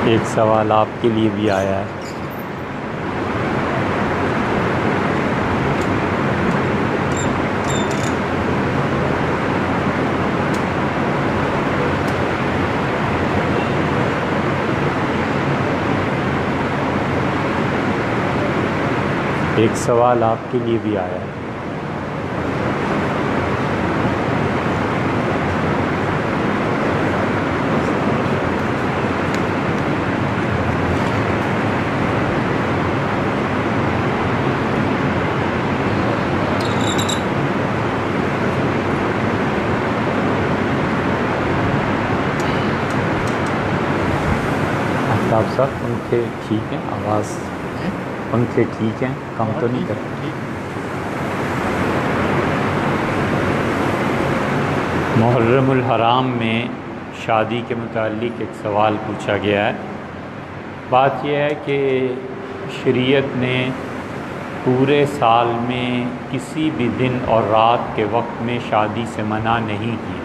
ایک سوال آپ کے لیے بھی آیا ہے۔ ایک سوال آپ کے لیے بھی آیا ہے۔ آفتاب صاحب پنکھے ٹھیک ہیں؟ آواز پنکھے ٹھیک ہیں؟ کم تو نہیں کرتے؟ محرم الحرام میں شادی کے متعلق ایک سوال پوچھا گیا ہے۔ بات یہ ہے کہ شریعت نے پورے سال میں کسی بھی دن اور رات کے وقت میں شادی سے منع نہیں کی۔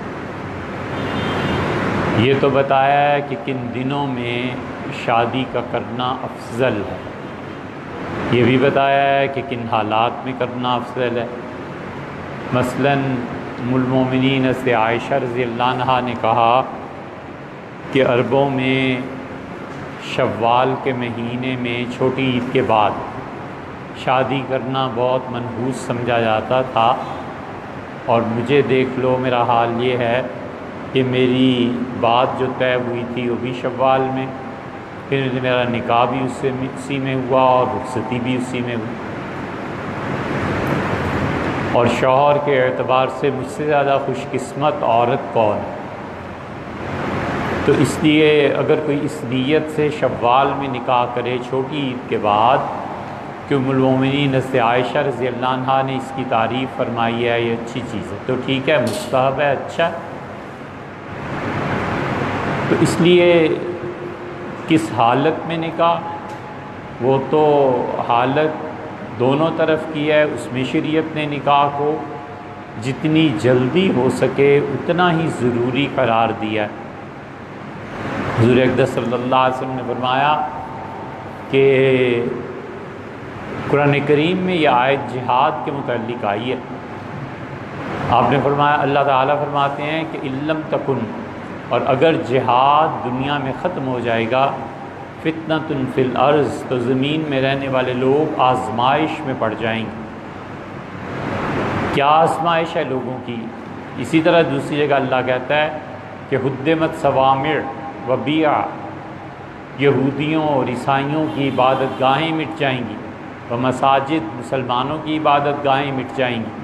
یہ تو بتایا ہے کہ کن دنوں میں شادی کا کرنا افضل ہے، یہ بھی بتایا ہے کہ کن حالات میں کرنا افضل ہے۔ مثلاً ام المومنین حضرت عائشہ رضی اللہ عنہا نے کہا کہ عربوں میں شوال کے مہینے میں چھوٹی عید کے بعد شادی کرنا بہت منحوس سمجھا جاتا تھا، اور مجھے دیکھ لو میرا حال یہ ہے کہ میری بات جو طے ہوئی تھی وہ بھی شوال میں، پھر میرا نکاح بھی اسی میں ہوا اور رخصتی بھی اسی میں ہوئی، اور شوہر کے اعتبار سے مجھ سے زیادہ خوش قسمت عورت کون ہے؟ تو اس لیے اگر کوئی اس نیت سے شوال میں نکاح کرے چھوٹی عید کے بعد کہ ام المومنین حضرت عائشہ رضی اللہ عنہا نے اس کی تعریف فرمائی ہے، یہ اچھی چیز ہے، تو ٹھیک ہے، مستحب ہے، اچھا ہے۔ تو اس لیے کس حالت میں نکاح، وہ تو حالت دونوں طرف کی ہے، اس میں شریعت نے نکاح کو جتنی جلدی ہو سکے اتنا ہی ضروری قرار دیا ہے۔ حضور اقدس صلی اللہ علیہ وسلم نے فرمایا کہ قرآن کریم میں یہ آیت جہاد کے متعلق آئی ہے۔ آپ نے فرمایا، اللہ تعالیٰ فرماتے ہیں کہ علم تکن، اور اگر جہاد دنیا میں ختم ہو جائے گا، فتنۃ فی الارض، تو زمین میں رہنے والے لوگ آزمائش میں پڑ جائیں گے۔ کیا آزمائش ہے لوگوں کی؟ اسی طرح دوسری جگہ اللہ کہتا ہے کہ حدمت صوامع و بیع، یہودیوں اور عیسائیوں کی عبادت گاہیں مٹ جائیں گی، و مساجد، مسلمانوں کی عبادت گاہیں مٹ جائیں گی،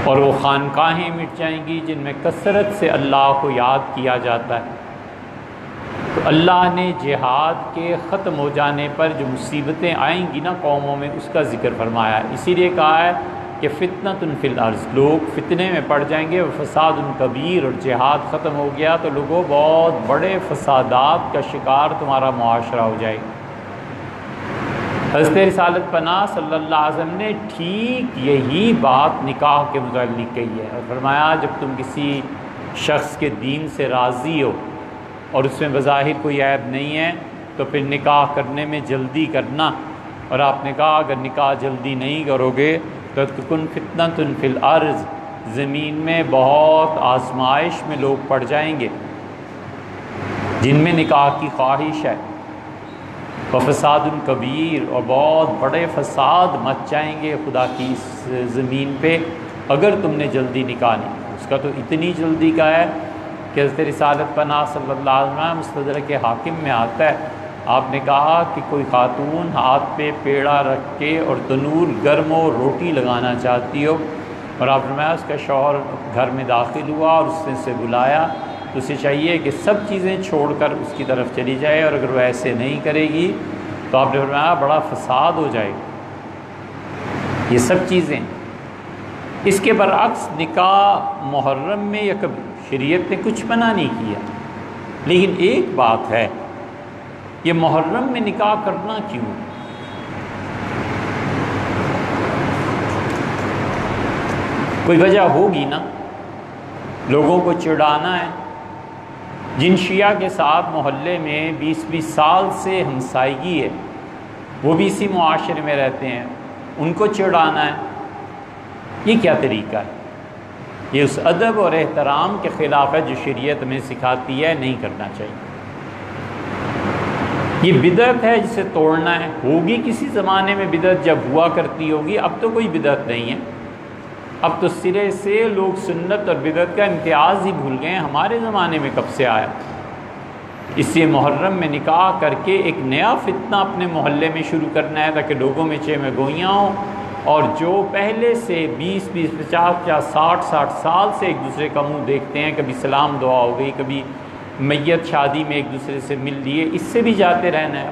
اور وہ خانقاہیں مٹ جائیں گی جن میں کثرت سے اللہ کو یاد کیا جاتا ہے۔ تو اللہ نے جہاد کے ختم ہو جانے پر جو مصیبتیں آئیں گی نا قوموں میں، اس کا ذکر فرمایا ہے۔ اسی لیے کہا ہے کہ فتنۃ فی الارض، لوگ فتنے میں پڑ جائیں گے، فساد کبیر، اور جہاد ختم ہو گیا تو لوگوں بہت بڑے فسادات کا شکار تمہارا معاشرہ ہو جائے گا۔ حضرت رسالت پناہ صلی اللہ علیہ وسلم نے ٹھیک یہی بات نکاح کے متعلق کہی ہے، اور فرمایا جب تم کسی شخص کے دین سے راضی ہو اور اس میں بظاہر کوئی عیب نہیں ہے تو پھر نکاح کرنے میں جلدی کرنا، اور آپ نے کہا اگر نکاح جلدی نہیں کرو گے تو تکن فتنۃ فی الارض، زمین میں بہت آزمائش میں لوگ پڑ جائیں گے جن میں نکاح کی خواہش ہے، وفساد کبیر، اور بہت بڑے فساد مچ جائیں گے خدا کی اس زمین پہ اگر تم نے جلدی نکاح نہیں۔ اس کا تو اتنی جلدی کا ہے کہ حضرت رسالت پناہ صلی اللہ علیہ وسلم مستدرک حاکم میں آتا ہے، آپ نے کہا کہ کوئی خاتون ہاتھ پہ پیڑا رکھ کے اور تنور گرم و روٹی لگانا چاہتی ہو، اور آپ نے فرمایا اس کا شوہر گھر میں داخل ہوا اور اس نے اسے بلایا، تو اسے چاہیے کہ سب چیزیں چھوڑ کر اس کی طرف چلی جائے، اور اگر وہ ایسے نہیں کرے گی تو آپ نے فرمایا بڑا فساد ہو جائے گا۔ یہ سب چیزیں، اس کے برعکس نکاح محرم میں یا کبھی شریعت نے کچھ منع نہیں کیا، لیکن ایک بات ہے، یہ محرم میں نکاح کرنا کیوں؟ کوئی وجہ ہوگی نا، لوگوں کو چڑھانا ہے، جن شیعہ کے ساتھ محلے میں 20-20 سال سے ہمسائیگی ہے، وہ بھی اسی معاشرے میں رہتے ہیں، ان کو چڑھانا ہے، یہ کیا طریقہ ہے؟ یہ اس ادب اور احترام کے خلاف ہے جو شریعت میں سکھاتی ہے، نہیں کرنا چاہیے۔ یہ بدعت ہے جسے توڑنا ہے۔ ہوگی کسی زمانے میں بدعت، جب ہوا کرتی ہوگی، اب تو کوئی بدعت نہیں ہے، اب تو سرے سے لوگ سنت اور بدعت کا امتیاز ہی بھول گئے ہیں۔ ہمارے زمانے میں کب سے آیا؟ اس لیے محرم میں نکاح کر کے ایک نیا فتنہ اپنے محلے میں شروع کرنا ہے تاکہ لوگوں میں چہ میں گوئیاں ہوں، اور جو پہلے سے 20-20 50-50 60 سال سے ایک دوسرے کا منہ دیکھتے ہیں، کبھی سلام دعا ہو گئی، کبھی میت شادی میں ایک دوسرے سے مل لیے، اس سے بھی جاتے رہنا ہے۔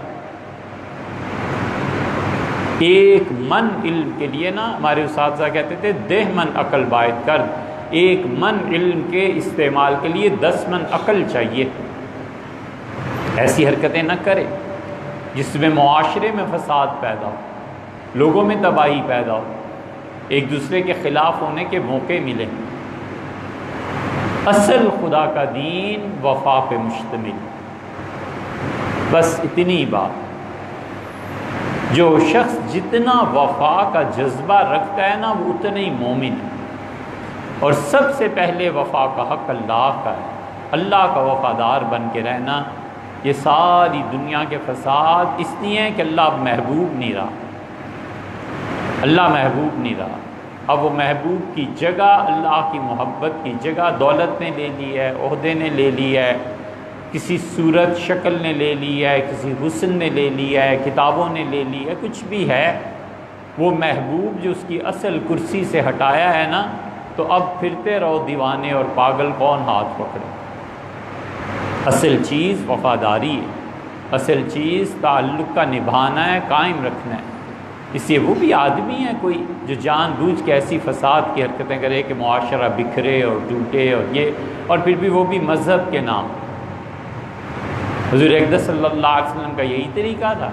ایک من علم کے لیے نا ہمارے اساتذہ کہتے تھے 10 من عقل باید کر، ایک من علم کے استعمال کے لیے 10 من عقل چاہیے۔ ایسی حرکتیں نہ کرے جس میں معاشرے میں فساد پیدا ہو، لوگوں میں تباہی پیدا ہو، ایک دوسرے کے خلاف ہونے کے موقع ملیں۔ اصل خدا کا دین وفا پہ مشتمل، بس اتنی بات۔ جو شخص جتنا وفا کا جذبہ رکھتا ہے نا، وہ اتنا ہی مومن ہے۔ اور سب سے پہلے وفا کا حق اللہ کا ہے، اللہ کا وفادار بن کے رہنا۔ یہ ساری دنیا کے فساد اس لیے ہیں کہ اللہ اب محبوب نہیں رہا، اللہ محبوب نہیں رہا۔ اب وہ محبوب کی جگہ، اللہ کی محبت کی جگہ دولت نے لے لی ہے، عہدے نے لے لی ہے، کسی صورت شکل نے لے لی ہے، کسی حسن نے لے لی ہے، کتابوں نے لے لی ہے، کچھ بھی ہے۔ وہ محبوب جو اس کی اصل کرسی سے ہٹایا ہے نا، تو اب پھرتے رہو دیوانے اور پاگل، کون ہاتھ پکڑے۔ اصل چیز وفاداری ہے، اصل چیز تعلق کا نبھانا ہے، قائم رکھنا ہے۔ اس لیے وہ بھی آدمی ہے کوئی جو جان بوجھ کے ایسی فساد کی حرکتیں کرے کہ معاشرہ بکھرے اور ٹوٹے، اور پھر بھی وہ بھی مذہب کے نام۔ حضور اقدس صلی اللہ علیہ وسلم کا یہی طریقہ تھا۔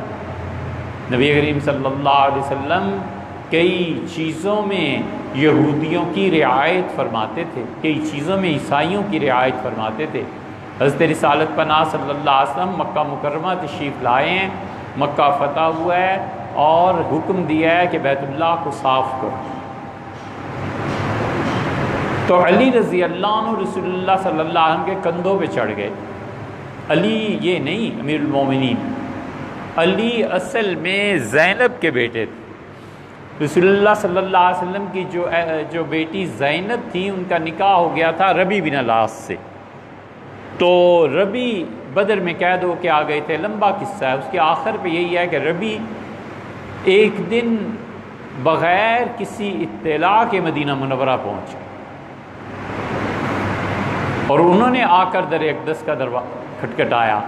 نبی کریم صلی اللہ علیہ وسلم کئی چیزوں میں یہودیوں کی رعایت فرماتے تھے، کئی چیزوں میں عیسائیوں کی رعایت فرماتے تھے۔ حضرت رسالت پناہ صلی اللہ علیہ وسلم مکہ مکرمہ تشریف لائے ہیں، مکہ فتح ہوا ہے، اور حکم دیا ہے کہ بیت اللہ کو صاف کرو۔ تو علی رضی اللہ عنہ رسول اللہ صلی اللہ علیہ وسلم کے کندھوں پہ چڑھ گئے۔ علی یہ نہیں امیر المومنین، علی اصل میں زینب کے بیٹے تھے۔ رسول اللہ صلی اللہ علیہ وسلم کی جو بیٹی زینب تھی، ان کا نکاح ہو گیا تھا ربی بن الاس سے۔ تو ربی بدر میں قید ہو کے آ گئے تھے، لمبا قصہ ہے۔ اس کے آخر پہ یہی ہے کہ ربی ایک دن بغیر کسی اطلاع کے مدینہ منورہ پہنچ گئے، اور انہوں نے آ کر در اقدس کا دروازہ کھٹکھٹایا۔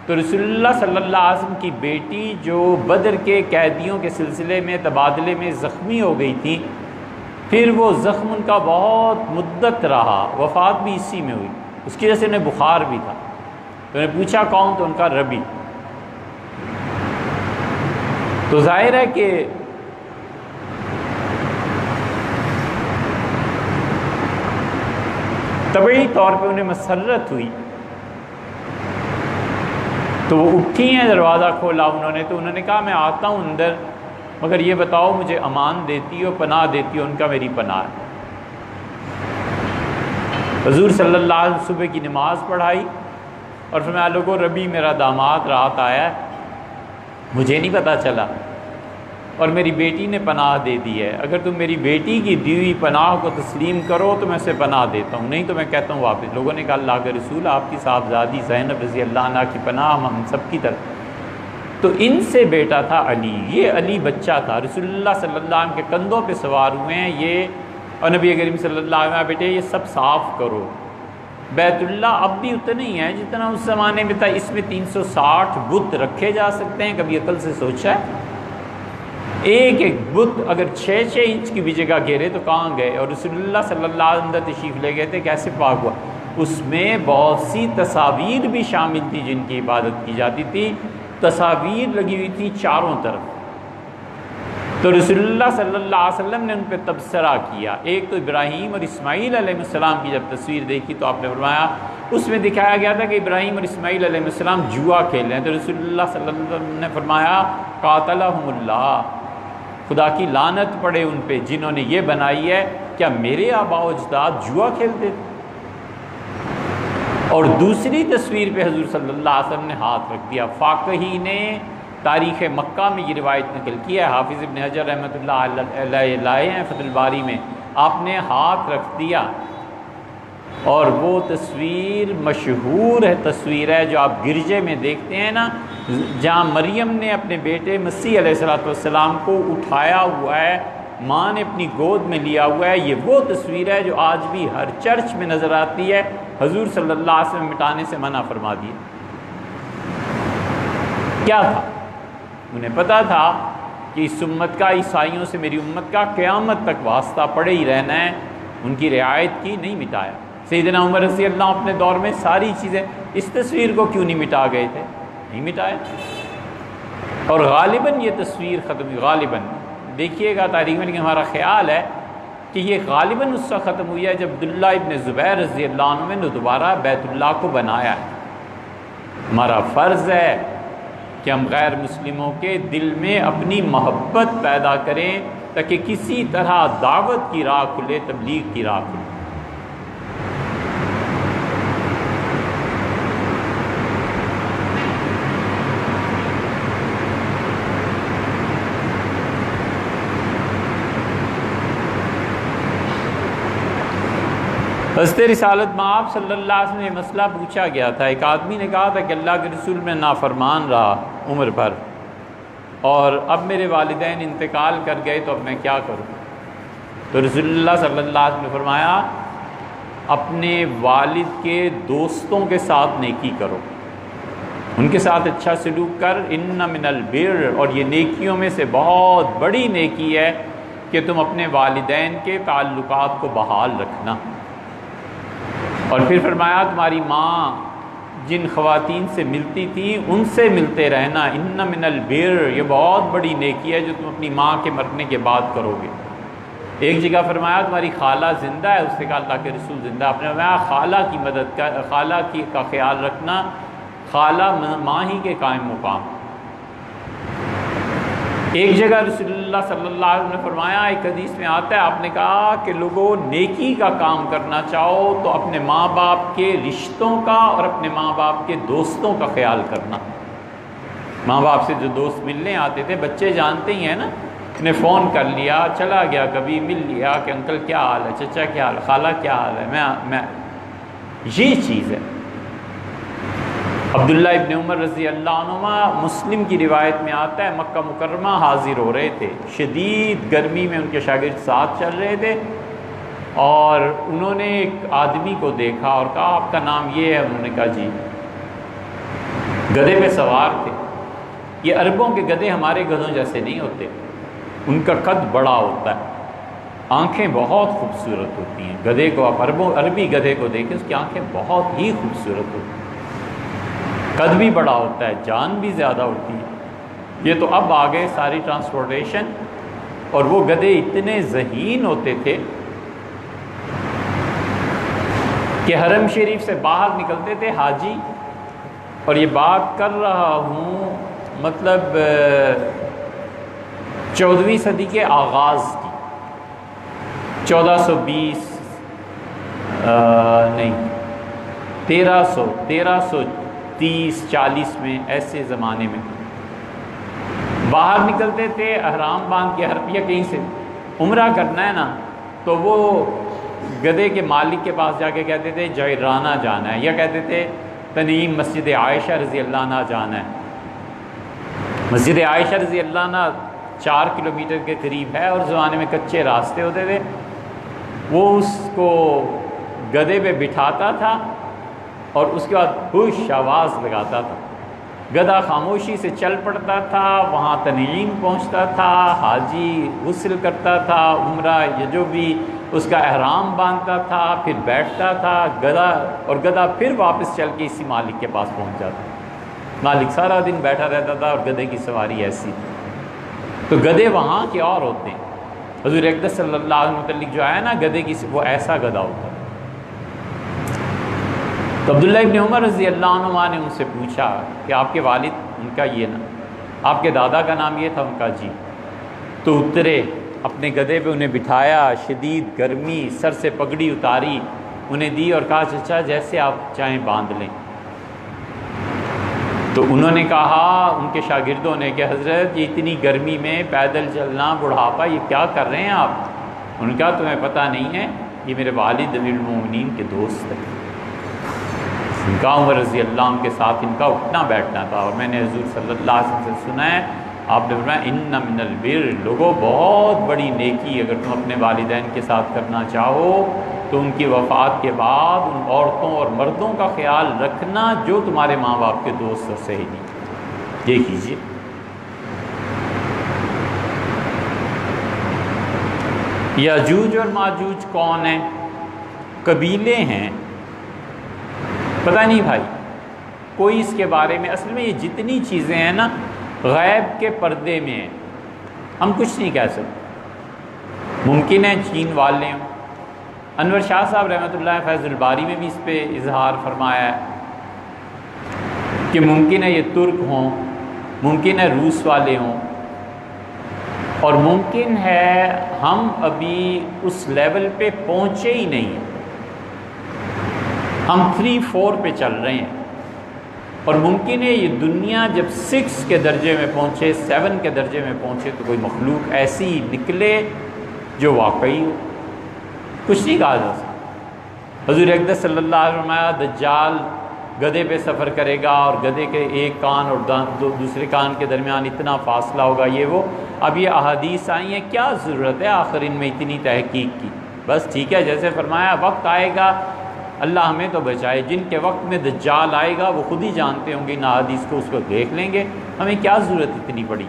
تو رسول اللہ صلی اللہ علیہ وسلم کی بیٹی جو بدر کے قیدیوں کے سلسلے میں تبادلے میں زخمی ہو گئی تھی، پھر وہ زخم ان کا بہت مدت رہا، وفات بھی اسی میں ہوئی، اس کی وجہ سے انہیں بخار بھی تھا۔ تو انہیں پوچھا کون؟ تو ان کا ربی۔ تو ظاہر ہے کہ طبعی طور پہ انہیں مسرت ہوئی، تو وہ اٹھی ہیں، دروازہ کھولا انہوں نے، تو انہوں نے کہا میں آتا ہوں اندر، مگر یہ بتاؤ مجھے امان دیتی ہو، پناہ دیتی ہو؟ ان کا میری پناہ ہے۔ حضور صلی اللہ علیہ وسلم صبح کی نماز پڑھائی اور فرمایا لوگوں ربی میرا داماد رات آیا ہے، مجھے نہیں پتہ چلا، اور میری بیٹی نے پناہ دے دی ہے، اگر تم میری بیٹی کی دی ہوئی پناہ کو تسلیم کرو تو میں اسے پناہ دیتا ہوں، نہیں تو میں کہتا ہوں واپس۔ لوگوں نے کہا اللہ کے رسول آپ کی صاحبزادی زینب رضی اللہ عنہ کی پناہ ہم سب کی طرف۔ تو ان سے بیٹا تھا علی، یہ علی بچہ تھا، رسول اللہ صلی اللہ علیہ وسلم کے کندھوں پہ سوار ہوئے ہیں یہ، اور نبی کریم صلی اللہ علیہ وسلم بیٹے یہ سب صاف کرو۔ بیت اللہ اب بھی اتنا ہی ہے جتنا اس زمانے میں تھا، اس میں 360 بت رکھے جا سکتے ہیں، کبھی عقل سے سوچا ہے؟ ایک ایک بت اگر 6-6 انچ کی بھی جگہ گھیرے تو کہاں گئے؟ اور رسول اللہ صلی اللہ علیہ وسلم تشریف لے گئے تھے، کیسے پاک ہوا؟ اس میں بہت سی تصاویر بھی شامل تھی جن کی عبادت کی جاتی تھی، تصاویر لگی ہوئی تھی چاروں طرف۔ تو رسول اللہ صلی اللہ علیہ وسلم نے ان پہ تبصرہ کیا۔ ایک تو ابراہیم اور اسماعیل علیہ السلام کی جب تصویر دیکھی تو آپ نے فرمایا اس میں دکھایا گیا تھا کہ ابراہیم اور اسماعیل علیہ السلام جوا کھیل رہے ہیں، تو رسول اللہ صلی اللہ علیہ وسلم نے فرمایا قاتلہم اللہ، خدا کی لعنت پڑے ان پہ جنہوں نے یہ بنائی ہے، کیا میرے آباء و اجداد جوا کھیلتے تھے؟ اور دوسری تصویر پہ حضور صلی اللہ علیہ وسلم نے ہاتھ رکھ دیا۔ فاقہی نے تاریخ مکہ میں یہ روایت نقل کی ہے، حافظ ابن حجر رحمۃ اللہ علیہ لائے ہیں فتح الباری میں، آپ نے ہاتھ رکھ دیا اور وہ تصویر مشہور ہے، تصویر ہے جو آپ گرجے میں دیکھتے ہیں نا، جہاں مریم نے اپنے بیٹے مسیح علیہ السلام کو اٹھایا ہوا ہے، ماں نے اپنی گود میں لیا ہوا ہے، یہ وہ تصویر ہے جو آج بھی ہر چرچ میں نظر آتی ہے، حضور صلی اللہ علیہ وسلم مٹانے سے منع فرما دیا۔ کیا تھا؟ انہیں پتا تھا کہ اس امت کا، عیسائیوں سے میری امت کا قیامت تک واسطہ پڑے ہی رہنا ہے، ان کی رعایت کی، نہیں مٹایا۔ سیدنا عمر رضی اللہ اپنے دور میں ساری چیزیں، اس تصویر کو کیوں نہیں مٹا گئے تھے؟ نہیں مٹایا، اور غالباً یہ تصویر ختم ہوئی، غالباً دیکھیے گا تاریخ میں، لیکن ہمارا خیال ہے کہ یہ غالباً اس وقت ختم ہوئی ہے جب عبداللہ ابن زبیر رضی اللہ عنہ نے دوبارہ بیت اللہ کو بنایا ہے۔ ہمارا فرض ہے کہ ہم غیر مسلموں کے دل میں اپنی محبت پیدا کریں تاکہ کسی طرح دعوت کی راہ کھلے، تبلیغ کی راہ کھلے۔ حضرت رسالت مآب صلی اللہ علیہ وسلم نے مسئلہ پوچھا گیا تھا، ایک آدمی نے کہا تھا کہ اللہ کے رسول میں نافرمان رہا عمر بھر، اور اب میرے والدین انتقال کر گئے تو اب میں کیا کروں؟ تو رسول اللہ صلی اللہ علیہ وسلم نے فرمایا اپنے والد کے دوستوں کے ساتھ نیکی کرو، ان کے ساتھ اچھا سلوک کر، ان من البر، اور یہ نیکیوں میں سے بہت بڑی نیکی ہے کہ تم اپنے والدین کے تعلقات کو بحال رکھنا۔ اور پھر فرمایا تمہاری ماں جن خواتین سے ملتی تھی ان سے ملتے رہنا، ان من البر، یہ بہت بڑی نیکی ہے جو تم اپنی ماں کے مرنے کے بعد کرو گے۔ ایک جگہ فرمایا تمہاری خالہ زندہ ہے، اس نے کہا اللہ کے رسول زندہ، آپ نے فرمایا خالہ کی مدد کر، خالہ کا خیال رکھنا، خالہ ماں ہی کے قائم مقام۔ ایک جگہ رسول اللہ صلی اللہ علیہ وسلم نے فرمایا، ایک حدیث میں آتا ہے، آپ نے کہا کہ لوگوں نیکی کا کام کرنا چاہو تو اپنے ماں باپ کے رشتوں کا اور اپنے ماں باپ کے دوستوں کا خیال کرنا۔ ماں باپ سے جو دوست ملنے آتے تھے، بچے جانتے ہی ہیں نا، نے فون کر لیا، چلا گیا کبھی، مل لیا کہ انکل کیا حال ہے، چچا کیا حال ہے، خالہ کیا حال ہے، میں یہ چیز ہے۔ عبداللہ ابن عمر رضی اللہ عنہما، مسلم کی روایت میں آتا ہے مکہ مکرمہ حاضر ہو رہے تھے، شدید گرمی میں ان کے شاگرد ساتھ چل رہے تھے، اور انہوں نے ایک آدمی کو دیکھا اور کہا آپ کا نام یہ ہے؟ انہوں نے کہا جی۔ گدھے پہ سوار تھے، یہ عربوں کے گدھے ہمارے گدھوں جیسے نہیں ہوتے، ان کا قد بڑا ہوتا ہے، آنکھیں بہت خوبصورت ہوتی ہیں، گدھے کو آپ عربی گدھے کو دیکھیں، اس کی آنکھیں بہت ہی خوبصورت ہوتی ہیں، قد بھی بڑا ہوتا ہے، جان بھی زیادہ ہوتی ہے۔ یہ تو اب آ گئے ساری ٹرانسپورٹیشن، اور وہ گدھے اتنے ذہین ہوتے تھے کہ حرم شریف سے باہر نکلتے تھے حاجی، اور یہ بات کر رہا ہوں مطلب 14ویں صدی کے آغاز کی، 1420 نہیں 1330-40 میں، ایسے زمانے میں باہر نکلتے تھے احرام باندھ کے، یا کہیں سے عمرہ کرنا ہے نا، تو وہ گدھے کے مالک کے پاس جا کے کہتے تھے جیرانہ جانا ہے، یا کہتے تھے تنعیم مسجد عائشہ رضی اللہ عنہ جانا ہے۔ مسجد عائشہ رضی اللہ عنہ 4 کلومیٹر کے قریب ہے، اور زمانے میں کچے راستے ہوتے تھے، وہ اس کو گدھے پہ بٹھاتا تھا اور اس کے بعد خوش آواز لگاتا تھا، گدھا خاموشی سے چل پڑتا تھا، وہاں تنعیم پہنچتا تھا، حاجی غسل کرتا تھا، عمرہ یا جو بھی اس کا احرام باندھتا تھا، پھر بیٹھتا تھا گدھا پھر واپس چل کے اسی مالک کے پاس پہنچ جاتا۔ مالک سارا دن بیٹھا رہتا تھا، اور گدھے کی سواری ایسی تھی۔ تو گدھے وہاں کے اور ہوتے ہیں، حضور اقدس صلی اللہ علیہ وسلم متعلق جو آیا نا گدھے کی، وہ ایسا گدھا ہوتا ہے۔ تو عبداللہ ابن عمر رضی اللہ عنہ نے ان سے پوچھا کہ آپ کے والد، ان کا یہ نا، آپ کے دادا کا نام یہ تھا؟ ان کا جی۔ تو اترے اپنے گدھے پہ، انہیں بٹھایا، شدید گرمی، سر سے پگڑی اتاری، انہیں دی اور کہا چچا جیسے آپ چاہیں باندھ لیں۔ تو انہوں نے کہا، ان کے شاگردوں نے، کہ حضرت یہ اتنی گرمی میں پیدل چلنا، بڑھاپا، یہ کیا کر رہے ہیں آپ؟ ان کا تمہیں پتہ نہیں ہے یہ میرے والد امیر المومنین کے دوست ہیں۔ ان کا عمر رضی اللہ عنہ کے ساتھ ان کا اٹھنا بیٹھنا تھا، اور میں نے حضور صلی اللہ علیہ وسلم سے سنا ہے، آپ نے فرمایا ان من البر، لوگوں بہت بڑی نیکی اگر تم اپنے والدین کے ساتھ کرنا چاہو تو ان کی وفات کے بعد ان عورتوں اور مردوں کا خیال رکھنا جو تمہارے ماں باپ کے دوست اور سہیلی، یہ کیجیے۔ یاجوج اور ماجوج کون ہیں؟ قبیلے ہیں، پتہ نہیں بھائی کوئی اس کے بارے میں، اصل میں یہ جتنی چیزیں ہیں نا غیب کے پردے میں ہیں، ہم کچھ نہیں کہہ سکتے۔ ممکن ہے چین والے ہوں، انور شاہ صاحب رحمۃ اللہ فیض الباری میں بھی اس پہ اظہار فرمایا ہے کہ ممکن ہے یہ ترک ہوں، ممکن ہے روس والے ہوں، اور ممکن ہے ہم ابھی اس لیول پہ پہنچے ہی نہیں ہیں، ہم 3-4 پہ چل رہے ہیں، اور ممکن ہے یہ دنیا جب 6 کے درجے میں پہنچے، 7 کے درجے میں پہنچے تو کوئی مخلوق ایسی نکلے جو واقعی ہو، کچھ نہیں کہا جا سکتا۔ حضور اقدس صلی اللہ علیہ وسلم دجال گدھے پہ سفر کرے گا اور گدھے کے ایک کان اور دوسرے کان کے درمیان اتنا فاصلہ ہوگا، یہ وہ۔ اب یہ احادیث آئی ہیں، کیا ضرورت ہے آخر ان میں اتنی تحقیق کی؟ بس ٹھیک ہے، جیسے فرمایا وقت آئے گا، اللہ ہمیں تو بچائے، جن کے وقت میں دجال آئے گا وہ خود ہی جانتے ہوں گے ان احادیث کو، اس کو دیکھ لیں گے، ہمیں کیا ضرورت اتنی بڑی۔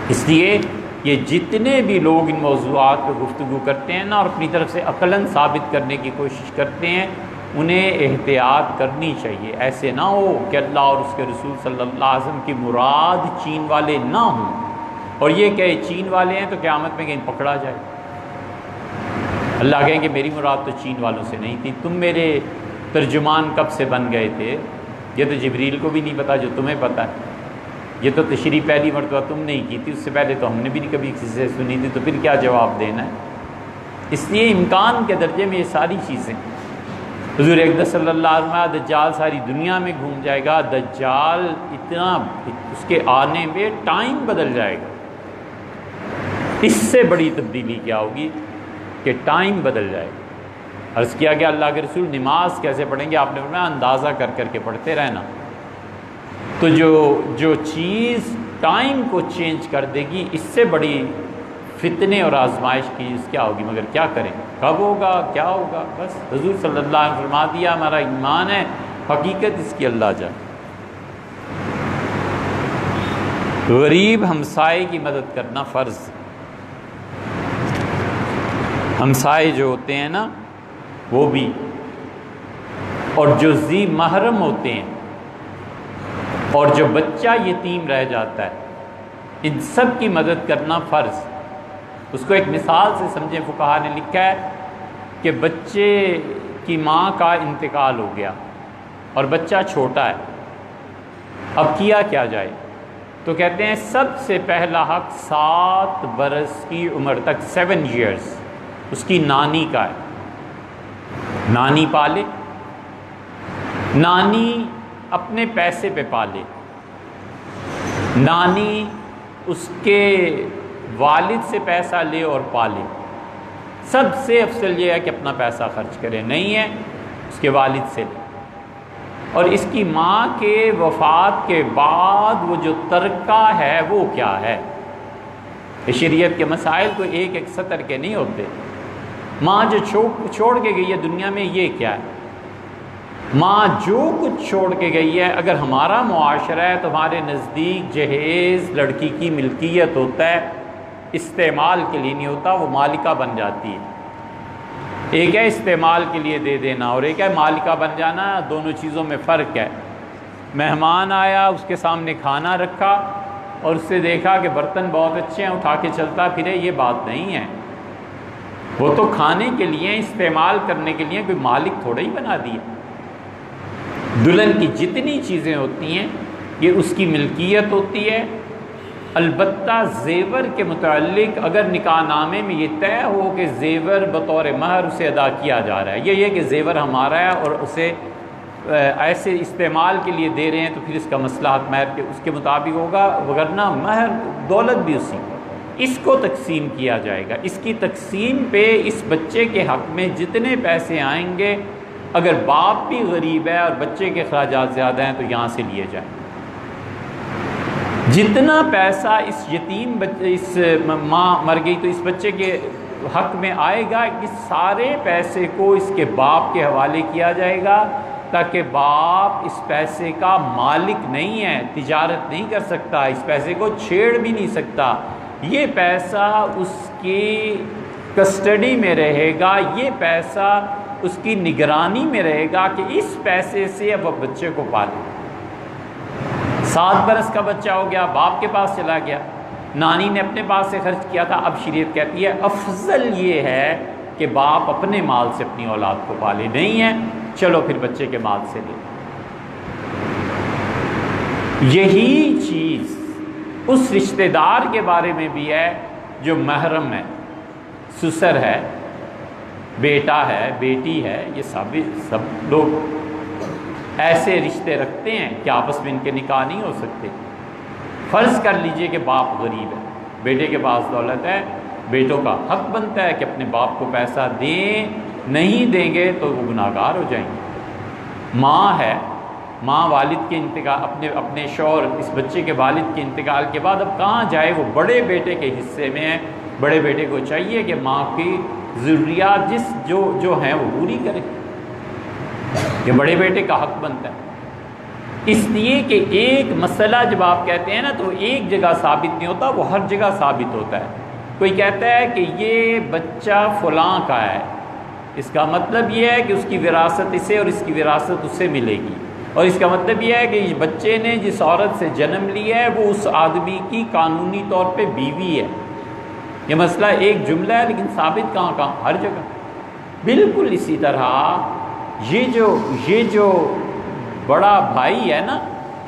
اس لیے یہ جتنے بھی لوگ ان موضوعات پہ گفتگو کرتے ہیں نا اور اپنی طرف سے عقلاً ثابت کرنے کی کوشش کرتے ہیں، انہیں احتیاط کرنی چاہیے۔ ایسے نہ ہو کہ اللہ اور اس کے رسول صلی اللہ علیہ وسلم کی مراد چین والے نہ ہوں، اور یہ کہ چین والے ہیں تو قیامت میں کہیں پکڑا جائے، اللہ کہیں کہ میری مراد تو چین والوں سے نہیں تھی، تم میرے ترجمان کب سے بن گئے تھے؟ یہ تو جبریل کو بھی نہیں پتا جو تمہیں پتہ ہے، یہ تو تشریح پہلی مرتبہ تم نہیں کی تھی، اس سے پہلے تو ہم نے بھی نہیں کبھی کسی سے سنی تھی، تو پھر کیا جواب دینا ہے؟ اس لیے امکان کے درجے میں یہ ساری چیزیں، حضور اقدس صلی اللہ علیہ وسلم، دجال ساری دنیا میں گھوم جائے گا، دجال اتنا، اس کے آنے میں ٹائم بدل جائے گا، اس سے بڑی تبدیلی کیا ہوگی کہ ٹائم بدل جائے گا۔ عرض کیا کہ اللہ کے رسول نماز کیسے پڑھیں گے؟ آپ نے فرمایا اندازہ کر کر کے پڑھتے رہنا۔ تو جو چیز ٹائم کو چینج کر دے گی، اس سے بڑی فتنے اور آزمائش کی چیز کیا ہوگی؟ مگر کیا کریں، کب ہوگا، کیا ہوگا؟ بس حضور صلی اللہ علیہ وسلم فرما دیا، ہمارا ایمان ہے، حقیقت اس کی اللہ جانے۔ غریب ہمسائے کی مدد کرنا فرض، ہمسائے جو ہوتے ہیں نا وہ بھی، اور جو ذی محرم ہوتے ہیں، اور جو بچہ یتیم رہ جاتا ہے، ان سب کی مدد کرنا فرض۔ اس کو ایک مثال سے سمجھیں، فقہا نے لکھا ہے کہ بچے کی ماں کا انتقال ہو گیا اور بچہ چھوٹا ہے، اب کیا جائے؟ تو کہتے ہیں سب سے پہلا حق 7 برس کی عمر تک، 7 ایئرز، اس کی نانی کا ہے۔ نانی پالے، نانی اپنے پیسے پہ پالے، نانی اس کے والد سے پیسہ لے اور پالے۔ سب سے افضل یہ ہے کہ اپنا پیسہ خرچ کرے، نہیں ہے اس کے والد سے لے۔ اور اس کی ماں کے وفات کے بعد وہ جو ترکہ ہے وہ کیا ہے؟ شریعت کے مسائل کو ایک ایک سطر کے نہیں ہوتے۔ ماں جو چھوڑ کے گئی ہے دنیا میں، یہ کیا ہے؟ ماں جو کچھ چھوڑ کے گئی ہے، اگر ہمارا معاشرہ ہے تو ہمارے نزدیک جہیز لڑکی کی ملکیت ہوتا ہے، استعمال کے لیے نہیں ہوتا، وہ مالکہ بن جاتی ہے۔ ایک ہے استعمال کے لیے دے دینا اور ایک ہے مالکہ بن جانا، دونوں چیزوں میں فرق ہے۔ مہمان آیا، اس کے سامنے کھانا رکھا اور اس سے دیکھا کہ برتن بہت اچھے ہیں، اٹھا کے چلتا پھرے، یہ بات نہیں ہے۔ وہ تو کھانے کے لیے، استعمال کرنے کے لیے، کوئی مالک تھوڑا ہی بنا دیا۔ دلہن کی جتنی چیزیں ہوتی ہیں یہ اس کی ملکیت ہوتی ہے، البتہ زیور کے متعلق اگر نکاح نامے میں یہ طے ہو کہ زیور بطور مہر اسے ادا کیا جا رہا ہے، یہ کہ زیور ہمارا ہے اور اسے ایسے استعمال کے لیے دے رہے ہیں، تو پھر اس کا مصلحت مہر کے اس کے مطابق ہوگا، وگرنہ مہر دولت بھی اسی کو، اس کو تقسیم کیا جائے گا۔ اس کی تقسیم پہ اس بچے کے حق میں جتنے پیسے آئیں گے، اگر باپ بھی غریب ہے اور بچے کے اخراجات زیادہ ہیں تو یہاں سے لیے جائیں۔ جتنا پیسہ اس یتیم بچے، اس ماں مر گئی تو اس بچے کے حق میں آئے گا، اس سارے پیسے کو اس کے باپ کے حوالے کیا جائے گا، تاکہ باپ اس پیسے کا مالک نہیں ہے، تجارت نہیں کر سکتا، اس پیسے کو چھیڑ بھی نہیں سکتا، یہ پیسہ اس کی کسٹڈی میں رہے گا، یہ پیسہ اس کی نگرانی میں رہے گا کہ اس پیسے سے اب وہ بچے کو پالے۔ 7 برس کا بچہ ہو گیا، باپ کے پاس چلا گیا، نانی نے اپنے پاس سے خرچ کیا تھا، اب شریعت کہتی ہے افضل یہ ہے کہ باپ اپنے مال سے اپنی اولاد کو پالے، نہیں ہے چلو پھر بچے کے مال سے لے۔ یہی چیز اس رشتہ دار کے بارے میں بھی ہے جو محرم ہے، سسر ہے، بیٹا ہے، بیٹی ہے، یہ سب لوگ ایسے رشتے رکھتے ہیں کہ آپس میں ان کے نکاح نہیں ہو سکتے۔ فرض کر لیجئے کہ باپ غریب ہے، بیٹے کے پاس دولت ہے، بیٹوں کا حق بنتا ہے کہ اپنے باپ کو پیسہ دیں، نہیں دیں گے تو وہ گناہگار ہو جائیں گے۔ ماں ہے، ماں والد کے انتقال، اپنے شوہر اس بچے کے والد کے انتقال کے بعد اب کہاں جائے، وہ بڑے بیٹے کے حصے میں ہے، بڑے بیٹے کو چاہیے کہ ماں کی ضروریات جو ہیں وہ پوری کرے، یہ بڑے بیٹے کا حق بنتا ہے۔ اس لیے کہ ایک مسئلہ جب آپ کہتے ہیں نا تو ایک جگہ ثابت نہیں ہوتا، وہ ہر جگہ ثابت ہوتا ہے۔ کوئی کہتا ہے کہ یہ بچہ فلاں کا ہے، اس کا مطلب یہ ہے کہ اس کی وراثت اسے اور اس کی وراثت اسے ملے گی، اور اس کا مطلب یہ ہے کہ اس بچے نے جس عورت سے جنم لیا ہے وہ اس آدمی کی قانونی طور پہ بیوی ہے۔ یہ مسئلہ ایک جملہ ہے لیکن ثابت کہاں ہر جگہ۔ بالکل اسی طرح یہ جو بڑا بھائی ہے نا،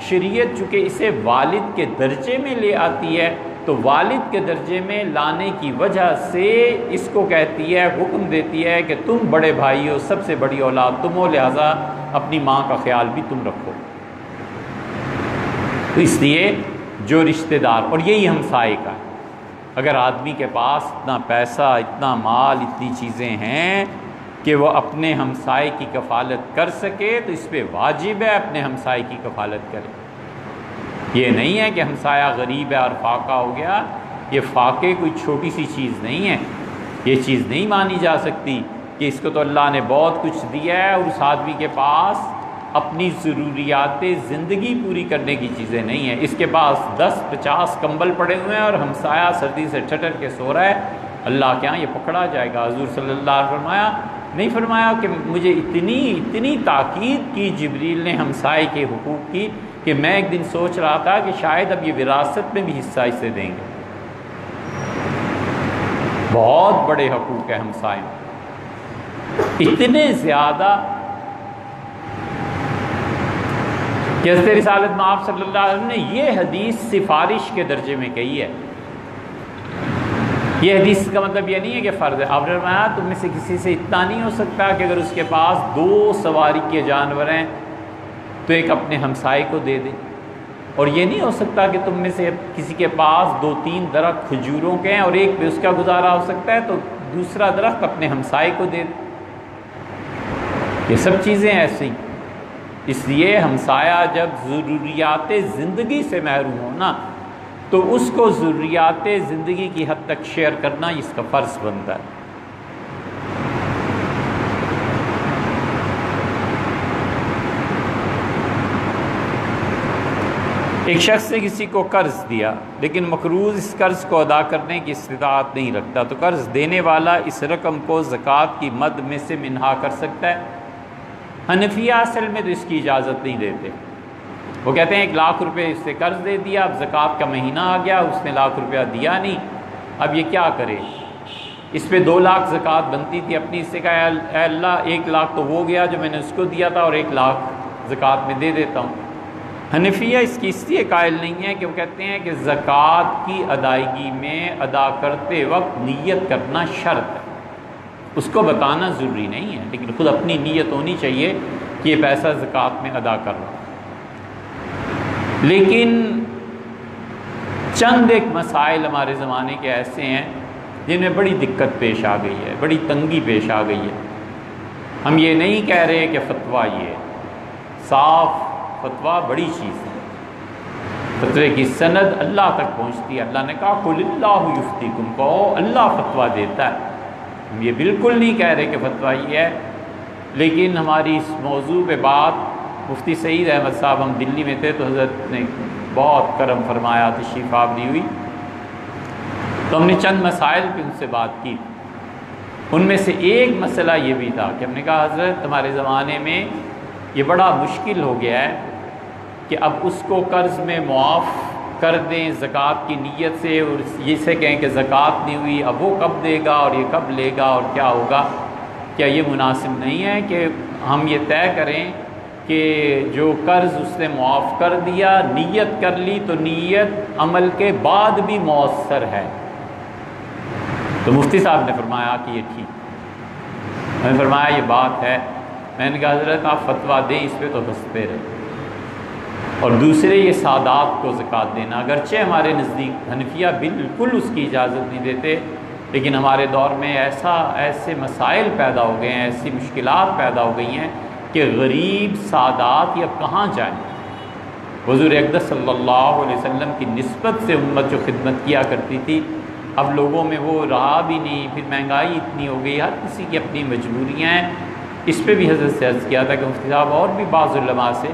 شریعت چونکہ اسے والد کے درجے میں لے آتی ہے تو والد کے درجے میں لانے کی وجہ سے اس کو کہتی ہے، حکم دیتی ہے کہ تم بڑے بھائی ہو، سب سے بڑی اولاد تم ہو، لہٰذا اپنی ماں کا خیال بھی تم رکھو۔ تو اس لیے جو رشتہ دار، اور یہی ہمسائے کا ہے، اگر آدمی کے پاس اتنا پیسہ، اتنا مال، اتنی چیزیں ہیں کہ وہ اپنے ہمسائے کی کفالت کر سکے تو اس پہ واجب ہے اپنے ہمسائے کی کفالت کرے۔ یہ نہیں ہے کہ ہمسایہ غریب ہے اور فاقہ ہو گیا، یہ فاقے کوئی چھوٹی سی چیز نہیں ہے، یہ چیز نہیں مانی جا سکتی کہ اس کو تو اللہ نے بہت کچھ دیا ہے اور اس آدمی کے پاس اپنی ضروریات زندگی پوری کرنے کی چیزیں نہیں ہیں، اس کے پاس 10-50 کمبل پڑے ہوئے ہیں اور ہمسایہ سردی سے ٹھٹر کے سو رہا ہے، اللہ کے ہاں یہ پکڑا جائے گا۔ حضور صلی اللہ علیہ وسلم نہیں فرمایا کہ مجھے اتنی تاکید کی جبریل نے ہمسائے کے حقوق کی کہ میں ایک دن سوچ رہا تھا کہ شاید اب یہ وراثت میں بھی حصہ اسے دیں گے۔ بہت بڑے حقوق ہیں ہمسائے، اتنے زیادہ کہ حضرت رسالت مآب صلی اللہ علیہ وسلم نے یہ حدیث سفارش کے درجے میں کہی ہے۔ یہ حدیث کا مطلب یہ نہیں ہے کہ فرض ہے، آپ نے فرمایا تم میں سے کسی سے اتنا نہیں ہو سکتا کہ اگر اس کے پاس 2 سواری کے جانور ہیں تو ایک اپنے ہمسائے کو دے دے، اور یہ نہیں ہو سکتا کہ تم میں سے کسی کے پاس 2-3 درخت کھجوروں کے ہیں اور ایک پہ اس کا گزارا ہو سکتا ہے تو دوسرا درخت اپنے ہمسائے کو دے دے۔ یہ سب چیزیں ایسی، اس لیے ہمسایہ جب ضروریات زندگی سے محروم ہو نا تو اس کو ضروریات زندگی کی حد تک شیئر کرنا اس کا فرض بنتا ہے۔ ایک شخص نے کسی کو قرض دیا لیکن مقروض اس قرض کو ادا کرنے کی استطاعت نہیں رکھتا، تو قرض دینے والا اس رقم کو زکوٰۃ کی مد میں سے منہا کر سکتا ہے؟ حنفیہ اصل میں تو اس کی اجازت نہیں دیتے، وہ کہتے ہیں 1 لاکھ روپے اس سے قرض دے دیا، اب زکوٰۃ کا مہینہ آ گیا، اس نے 1 لاکھ روپیہ دیا نہیں، اب یہ کیا کرے؟ اس پہ 2 لاکھ زکوٰۃ بنتی تھی، اپنی اس سے کہا اے اللہ 1 لاکھ تو وہ گیا جو میں نے اس کو دیا تھا اور 1 لاکھ زکوٰۃ میں دے دیتا ہوں۔ حنفیہ اس کی اس لیے قائل نہیں ہے کہ وہ کہتے ہیں کہ زکوٰۃ کی ادائیگی میں ادا کرتے وقت نیت کرنا شرط ہے، اس کو بتانا ضروری نہیں ہے، لیکن خود اپنی نیت ہونی چاہیے کہ یہ پیسہ زکوٰۃ میں ادا کر رہا ہوں۔ لیکن چند ایک مسائل ہمارے زمانے کے ایسے ہیں جن میں بڑی دقت پیش آ گئی ہے، بڑی تنگی پیش آ گئی ہے۔ ہم یہ نہیں کہہ رہے کہ فتویٰ یہ ہے، صاف فتویٰ بڑی چیز ہے، فتوے کی سند اللہ تک پہنچتی ہے۔ اللہ نے کہا قل اللہ یفتیکم، کہو اللہ فتویٰ دیتا ہے۔ ہم یہ بالکل نہیں کہہ رہے کہ فتویٰ یہ ہے، لیکن ہماری اس موضوع پہ بات مفتی سعید احمد صاحب، ہم دلی میں تھے تو حضرت نے بہت کرم فرمایا، تشریف آوری ہوئی تو ہم نے چند مسائل پہ ان سے بات کی۔ ان میں سے ایک مسئلہ یہ بھی تھا کہ ہم نے کہا حضرت ہمارے زمانے میں یہ بڑا مشکل ہو گیا ہے کہ اب اس کو قرض میں معاف کر دیں زکوٰۃ کی نیت سے، اور یہ سے کہیں کہ زکوٰۃ نہیں ہوئی، اب وہ کب دے گا اور یہ کب لے گا اور کیا ہوگا۔ کیا یہ مناسب نہیں ہے کہ ہم یہ طے کریں کہ جو قرض اس نے معاف کر دیا، نیت کر لی تو نیت عمل کے بعد بھی مؤثر ہے؟ تو مفتی صاحب نے فرمایا کہ یہ ٹھیک، میں نے فرمایا یہ بات ہے۔ میں نے کہا حضرت آپ فتویٰ دیں اس پہ تو ہنستے رہے، اور دوسرے یہ سادات کو زکوٰۃ دینا، اگرچہ ہمارے نزدیک حنفیہ بالکل اس کی اجازت نہیں دیتے، لیکن ہمارے دور میں ایسے مسائل پیدا ہو گئے ہیں، ایسی مشکلات پیدا ہو گئی ہیں کہ غریب سادات یا کہاں جائیں۔ حضور اقدس صلی اللہ علیہ وسلم کی نسبت سے امت جو خدمت کیا کرتی تھی، اب لوگوں میں وہ رہا بھی نہیں، پھر مہنگائی اتنی ہو گئی، ہر کسی کی اپنی مجبوریاں ہیں۔ اس پہ بھی حضرت سے عرض کیا تھا کہ مفتی صاحب اور بھی بعض علماء سے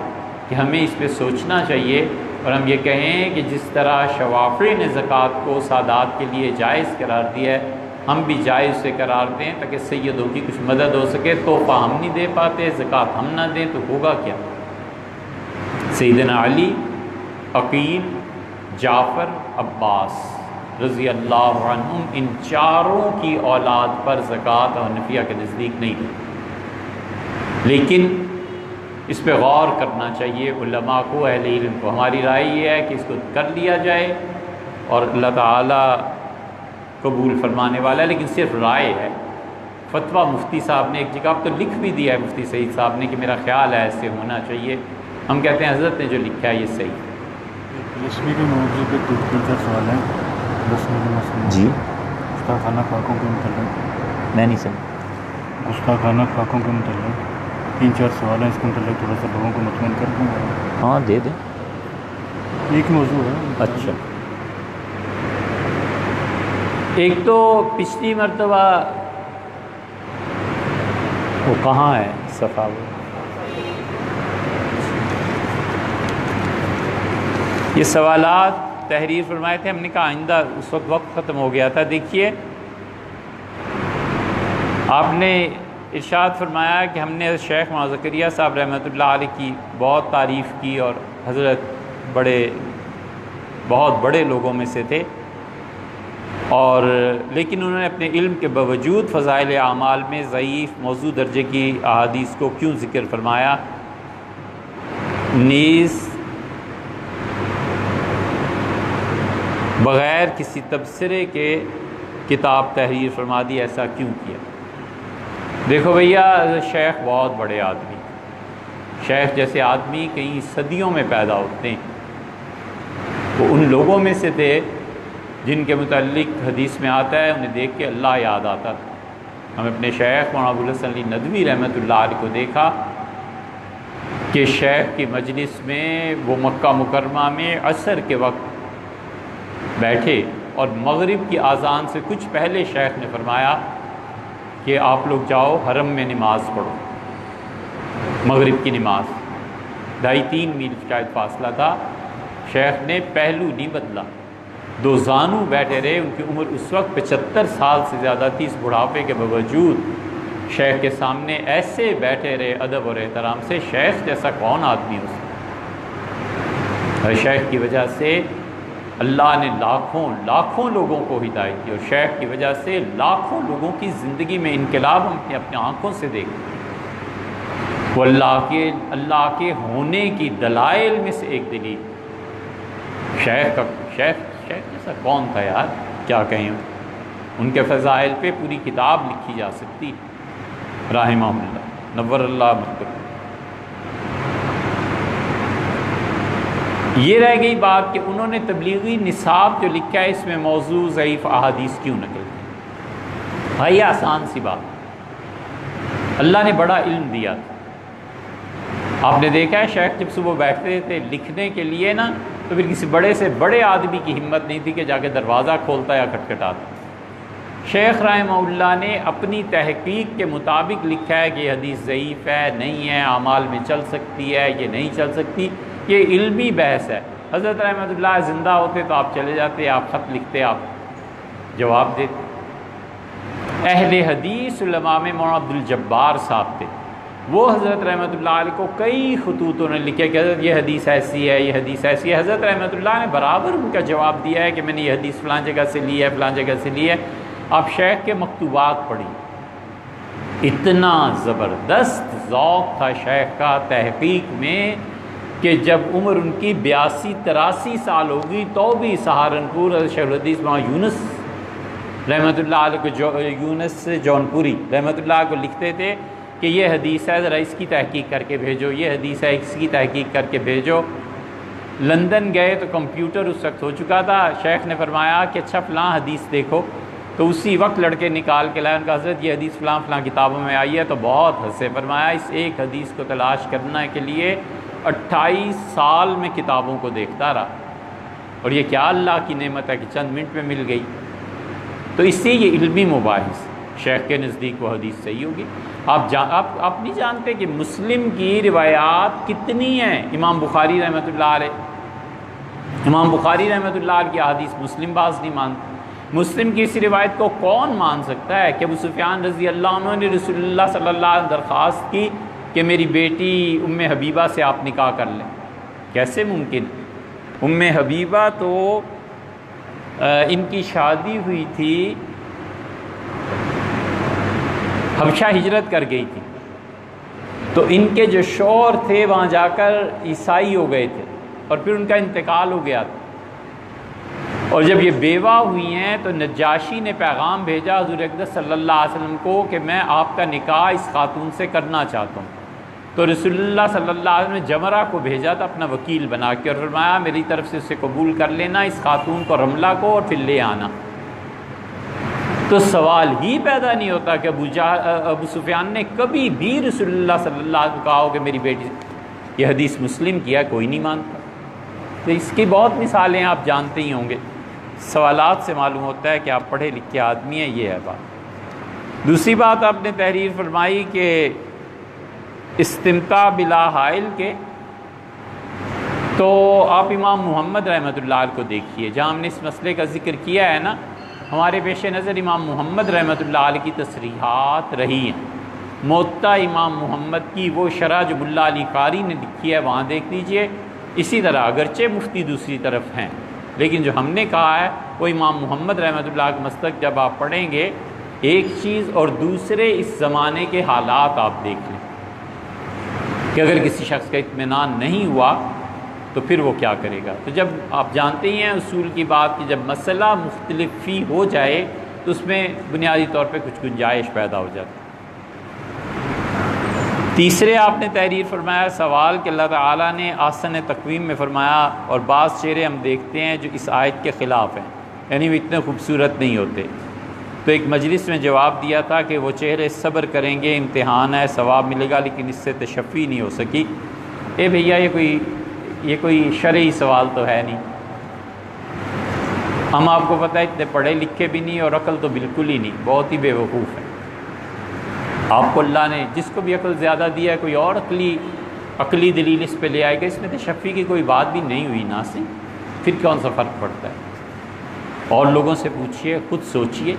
کہ ہمیں اس پہ سوچنا چاہیے، اور ہم یہ کہیں کہ جس طرح شوافی نے زکوٰۃ کو سادات کے لیے جائز قرار دیا ہے، ہم بھی جائز سے قرار دیں تاکہ سیدوں کی کچھ مدد ہو سکے۔ تحفہ ہم نہیں دے پاتے، زکوٰۃ ہم نہ دیں تو ہوگا کیا؟ سیدنا علی، عقیل، جعفر، عباس رضی اللہ عنہم، ان چاروں کی اولاد پر زکوٰۃ اور حنفیہ کے نزدیک نہیں ہے، لیکن اس پہ غور کرنا چاہیے علماء کو، اہل علم کو۔ ہماری رائے یہ ہے کہ اس کو کر لیا جائے، اور اللہ تعالیٰ قبول فرمانے والا ہے، لیکن صرف رائے ہے۔ فتویٰ مفتی صاحب نے ایک جگہ تو لکھ بھی دیا ہے مفتی سعید صاحب نے کہ میرا خیال ہے ایسے ہونا چاہیے، ہم کہتے ہیں حضرت نے جو لکھا ہے یہ صحیح۔ رشمی کے موضوع پہ تین چار سوال ہیں۔ جی گستاخانہ خاکوں کے متعلق، میں نہیں سمجھ۔ گستاخانہ خاکوں کے متعلق تین چار سوال ہیں، اس کے متعلق تھوڑا سا لوگوں کو مطمئن کر دوں۔ ہاں دے دیں۔ ایک موضوع ہے۔ اچھا، ایک تو پچھلی مرتبہ وہ کہاں ہے صفحہ، وہ یہ سوالات تحریر فرمائے تھے، ہم نے کہا آئندہ، اس وقت ختم ہو گیا تھا۔ دیکھیے آپ نے ارشاد فرمایا کہ ہم نے شیخ مولانا زکریا صاحب رحمۃ اللہ علیہ کی بہت تعریف کی، اور حضرت بہت بڑے لوگوں میں سے تھے، اور لیکن انہوں نے اپنے علم کے باوجود فضائل اعمال میں ضعیف موضوع درجے کی احادیث کو کیوں ذکر فرمایا؟ نیز بغیر کسی تبصرے کے کتاب تحریر فرما دی، ایسا کیوں کیا؟ دیکھو بھیا، شیخ بہت بڑے آدمی، شیخ جیسے آدمی کئی صدیوں میں پیدا ہوتے ہیں، وہ ان لوگوں میں سے تھے جن کے متعلق حدیث میں آتا ہے انہیں دیکھ کے اللہ یاد آتا تھا۔ ہم اپنے شیخ مولانا ابوالحسن علی ندوی رحمۃ اللہ علیہ کو دیکھا کہ شیخ کی مجلس میں وہ مکہ مکرمہ میں عصر کے وقت بیٹھے، اور مغرب کی اذان سے کچھ پہلے شیخ نے فرمایا کہ آپ لوگ جاؤ حرم میں نماز پڑھو، مغرب کی نماز۔ 2.5-3 میل شاید فاصلہ تھا، شیخ نے پہلو نہیں بدلا، دو زانو بیٹھے رہے۔ ان کی عمر اس وقت 75 سال سے زیادہ تھی، اس بڑھاپے کے باوجود شیخ کے سامنے ایسے بیٹھے رہے ادب اور احترام سے۔ شیخ جیسا کون آدمی ہو سکتا ہے؟ شیخ کی وجہ سے اللہ نے لاکھوں لوگوں کو ہدایت دی، اور شیخ کی وجہ سے لاکھوں لوگوں کی زندگی میں انقلاب ہم اپنی آنکھوں سے دیکھتے ہیں۔ وہ اللہ کے ہونے کی دلائل میں سے ایک دلیل۔ شیخ جیسا کون تھا یار، کیا کہیں ان کے فضائل پہ پوری کتاب لکھی جا سکتی، رحمہ اللہ، نور اللہ مرکز۔ یہ رہ گئی بات کہ انہوں نے تبلیغی نصاب جو لکھا ہے اس میں موضوع ضعیف احادیث کیوں نقل کی؟ بھائی آسان سی بات، اللہ نے بڑا علم دیا تھا۔ آپ نے دیکھا ہے شیخ جب صبح بیٹھتے تھے لکھنے کے لیے نا، تو پھر کسی بڑے سے بڑے آدمی کی ہمت نہیں تھی کہ جا کے دروازہ کھولتا یا کھٹکھٹاتا۔ شیخ رحمہ اللہ نے اپنی تحقیق کے مطابق لکھا ہے کہ یہ حدیث ضعیف ہے، نہیں ہے، اعمال میں چل سکتی ہے، یہ نہیں چل سکتی، یہ علمی بحث ہے۔ حضرت رحمۃ اللہ زندہ ہوتے تو آپ چلے جاتے، آپ خط لکھتے، آپ جواب دیتے۔ اہل حدیث علماء میں مولانا عبد الجبار صاحب تھے، وہ حضرت رحمۃ اللہ علیہ کو کئی خطوطوں نے لکھے کہ حضرت یہ حدیث ایسی ہے، یہ حدیث ایسی ہے۔ حضرت رحمۃ اللہ نے برابر ان کا جواب دیا ہے کہ میں نے یہ حدیث فلاں جگہ سے لی ہے، فلاں جگہ سے لی ہے۔ آپ شیخ کے مکتوبات پڑھی، اتنا زبردست ذوق تھا شیخ کا تحقیق میں کہ جب عمر ان کی 82-83 سال ہوگی تو بھی سہارنپور شیخ الحدیث وہاں یونس رحمۃ اللہ علیہ کو، یونس جونپوری رحمۃ اللہ کو لکھتے تھے کہ یہ حدیث ہے، ذرا اس کی تحقیق کر کے بھیجو، یہ حدیث ہے، اس کی تحقیق کر کے بھیجو۔ لندن گئے تو کمپیوٹر اس وقت ہو چکا تھا، شیخ نے فرمایا کہ اچھا فلاں حدیث دیکھو، تو اسی وقت لڑکے نکال کے لائے، ان کا حضرت یہ حدیث فلاں فلاں کتابوں میں آئی ہے، تو بہت ہنسے، فرمایا اس ایک حدیث کو تلاش کرنے کے لیے 28 سال میں کتابوں کو دیکھتا رہا، اور یہ کیا اللہ کی نعمت ہے کہ چند منٹ میں مل گئی۔ تو اس سے یہ علمی مباحث شیخ کے نزدیک وہ حدیث صحیح ہوگی۔ آپ نہیں جانتے کہ مسلم کی روایات کتنی ہیں؟ امام بخاری رحمۃ اللہ علیہ، امام بخاری رحمۃ اللہ علیہ کی حدیث مسلم بعض نہیں مانتے۔ مسلم کی اس روایت کو کون مان سکتا ہے کہ ابو سفیان رضی اللہ عنہ نے رسول اللہ صلی اللہ علیہ وسلم درخواست کی کہ میری بیٹی ام حبیبہ سے آپ نکاح کر لیں؟ کیسے ممکن؟ ام حبیبہ تو ان کی شادی ہوئی تھی، حبشہ ہجرت کر گئی تھی، تو ان کے جو شوہر تھے وہاں جا کر عیسائی ہو گئے تھے، اور پھر ان کا انتقال ہو گیا تھا، اور جب یہ بیوہ ہوئی ہیں تو نجاشی نے پیغام بھیجا حضور اقدس صلی اللہ علیہ وسلم کو کہ میں آپ کا نکاح اس خاتون سے کرنا چاہتا ہوں۔ تو رسول اللہ صلی اللہ علیہ وسلم نے جمرہ کو بھیجا تھا اپنا وکیل بنا کے، اور فرمایا میری طرف سے اسے قبول کر لینا، اس خاتون کو رملہ کو، اور پھر لے آنا۔ تو سوال ہی پیدا نہیں ہوتا کہ ابو سفیان نے کبھی بھی رسول اللہ صلی اللہ علیہ وسلم کو کہا ہو کہ میری بیٹی، یہ حدیث مسلم کیا کوئی نہیں مانتا۔ تو اس کی بہت مثالیں آپ جانتے ہی ہوں گے، سوالات سے معلوم ہوتا ہے کہ آپ پڑھے لکھے آدمی ہیں، یہ ہے بات۔ دوسری بات آپ نے تحریر فرمائی کہ استمتاع بلا حائل کے، تو آپ امام محمد رحمۃ اللہ علیہ کو دیکھیے، جہاں ہم نے اس مسئلے کا ذکر کیا ہے نا، ہمارے پیش نظر امام محمد رحمۃ اللہ علیہ کی تصریحات رہی ہیں۔ موطا امام محمد کی وہ شرح جو ملا علی قاری نے لکھی ہے وہاں دیکھ لیجئے۔ اسی طرح اگرچہ مفتی دوسری طرف ہیں، لیکن جو ہم نے کہا ہے وہ امام محمد رحمۃ اللہ کے مسلک جب آپ پڑھیں گے، ایک چیز اور دوسرے اس زمانے کے حالات آپ دیکھ لیں کہ اگر کسی شخص کا اطمینان نہیں ہوا تو پھر وہ کیا کرے گا۔ تو جب آپ جانتے ہی ہیں اصول کی بات کہ جب مسئلہ مختلف فی ہو جائے تو اس میں بنیادی طور پہ کچھ گنجائش پیدا ہو جاتی ہے۔ تیسرے آپ نے تحریر فرمایا سوال کہ اللہ تعالیٰ نے آسن تقویم میں فرمایا، اور بعض چہرے ہم دیکھتے ہیں جو اس آیت کے خلاف ہیں، یعنی وہ اتنے خوبصورت نہیں ہوتے۔ تو ایک مجلس میں جواب دیا تھا کہ وہ چہرے صبر کریں گے، امتحان ہے، ثواب ملے گا، لیکن اس سے تشفی نہیں ہو سکی۔ اے بھیا یہ کوئی شرعی سوال تو ہے نہیں، ہم آپ کو پتہ ہے اتنے پڑھے لکھے بھی نہیں، اور عقل تو بالکل ہی نہیں، بہت ہی بے وقوف ہے۔ آپ کو اللہ نے جس کو بھی عقل زیادہ دیا ہے، کوئی اور عقلی دلیل اس پہ لے آئے گا، اس میں تشفی کی کوئی بات بھی نہیں ہوئی ناصر، پھر کون سا فرق پڑتا ہے؟ اور لوگوں سے پوچھئے، خود سوچئے۔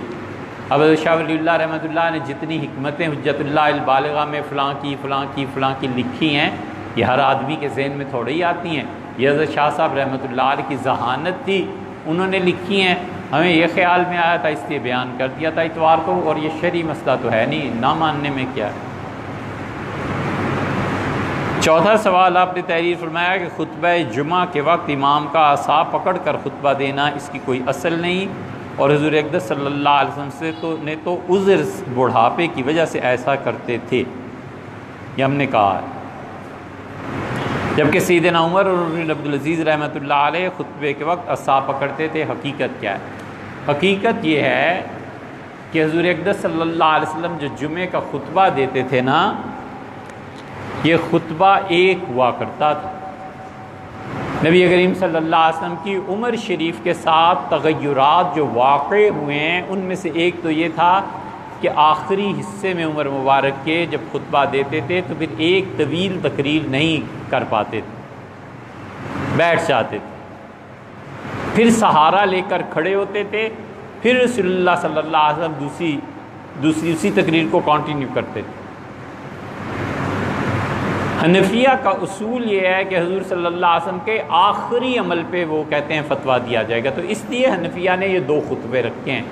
اب شاہ ولی اللہ رحمۃ اللہ نے جتنی حکمتیں حجت اللہ البالغہ میں فلاں کی لکھی ہیں، یہ ہر آدمی کے ذہن میں تھوڑی ہی آتی ہیں۔ یہ حضرت شاہ صاحب رحمۃ اللہ علیہ کی ذہانت تھی، انہوں نے لکھی ہیں، ہمیں یہ خیال میں آیا تھا اس لیے بیان کر دیا تھا اتوار کو، اور یہ شرعی مسئلہ تو ہے نہیں، نہ ماننے میں کیا ہے۔ چوتھا سوال آپ نے تحریر فرمایا کہ خطبہ جمعہ کے وقت امام کا عصا پکڑ کر خطبہ دینا اس کی کوئی اصل نہیں، اور حضور اقدس صلی اللہ علیہ وسلم نے تو عذر بڑھاپے کی وجہ سے ایسا کرتے تھے، یہ ہم نے کہا ہے۔ جبکہ سیدنا عمر اور عمر بن عبدالعزیز رحمۃ اللہ علیہ خطبے کے وقت عصا پکڑتے تھے۔ حقیقت کیا ہے؟ حقیقت یہ ہے کہ حضور اقدس صلی اللہ علیہ وسلم جو جمعے کا خطبہ دیتے تھے نا، یہ خطبہ ایک ہوا کرتا تھا۔ نبی کریم صلی اللہ علیہ وسلم کی عمر شریف کے ساتھ تغیرات جو واقع ہوئے ہیں، ان میں سے ایک تو یہ تھا کہ آخری حصے میں عمر مبارک کے جب خطبہ دیتے تھے تو پھر ایک طویل تقریر نہیں کر پاتے تھے، بیٹھ جاتے تھے، پھر سہارا لے کر کھڑے ہوتے تھے، پھر رسول اللہ صلی اللہ علیہ وسلم دوسری اسی تقریر کو کنٹینیو کرتے تھے۔ حنفیہ کا اصول یہ ہے کہ حضور صلی اللہ علیہ وسلم کے آخری عمل پہ وہ کہتے ہیں فتویٰ دیا جائے گا، تو اس لیے حنفیہ نے یہ 2 خطبے رکھے ہیں،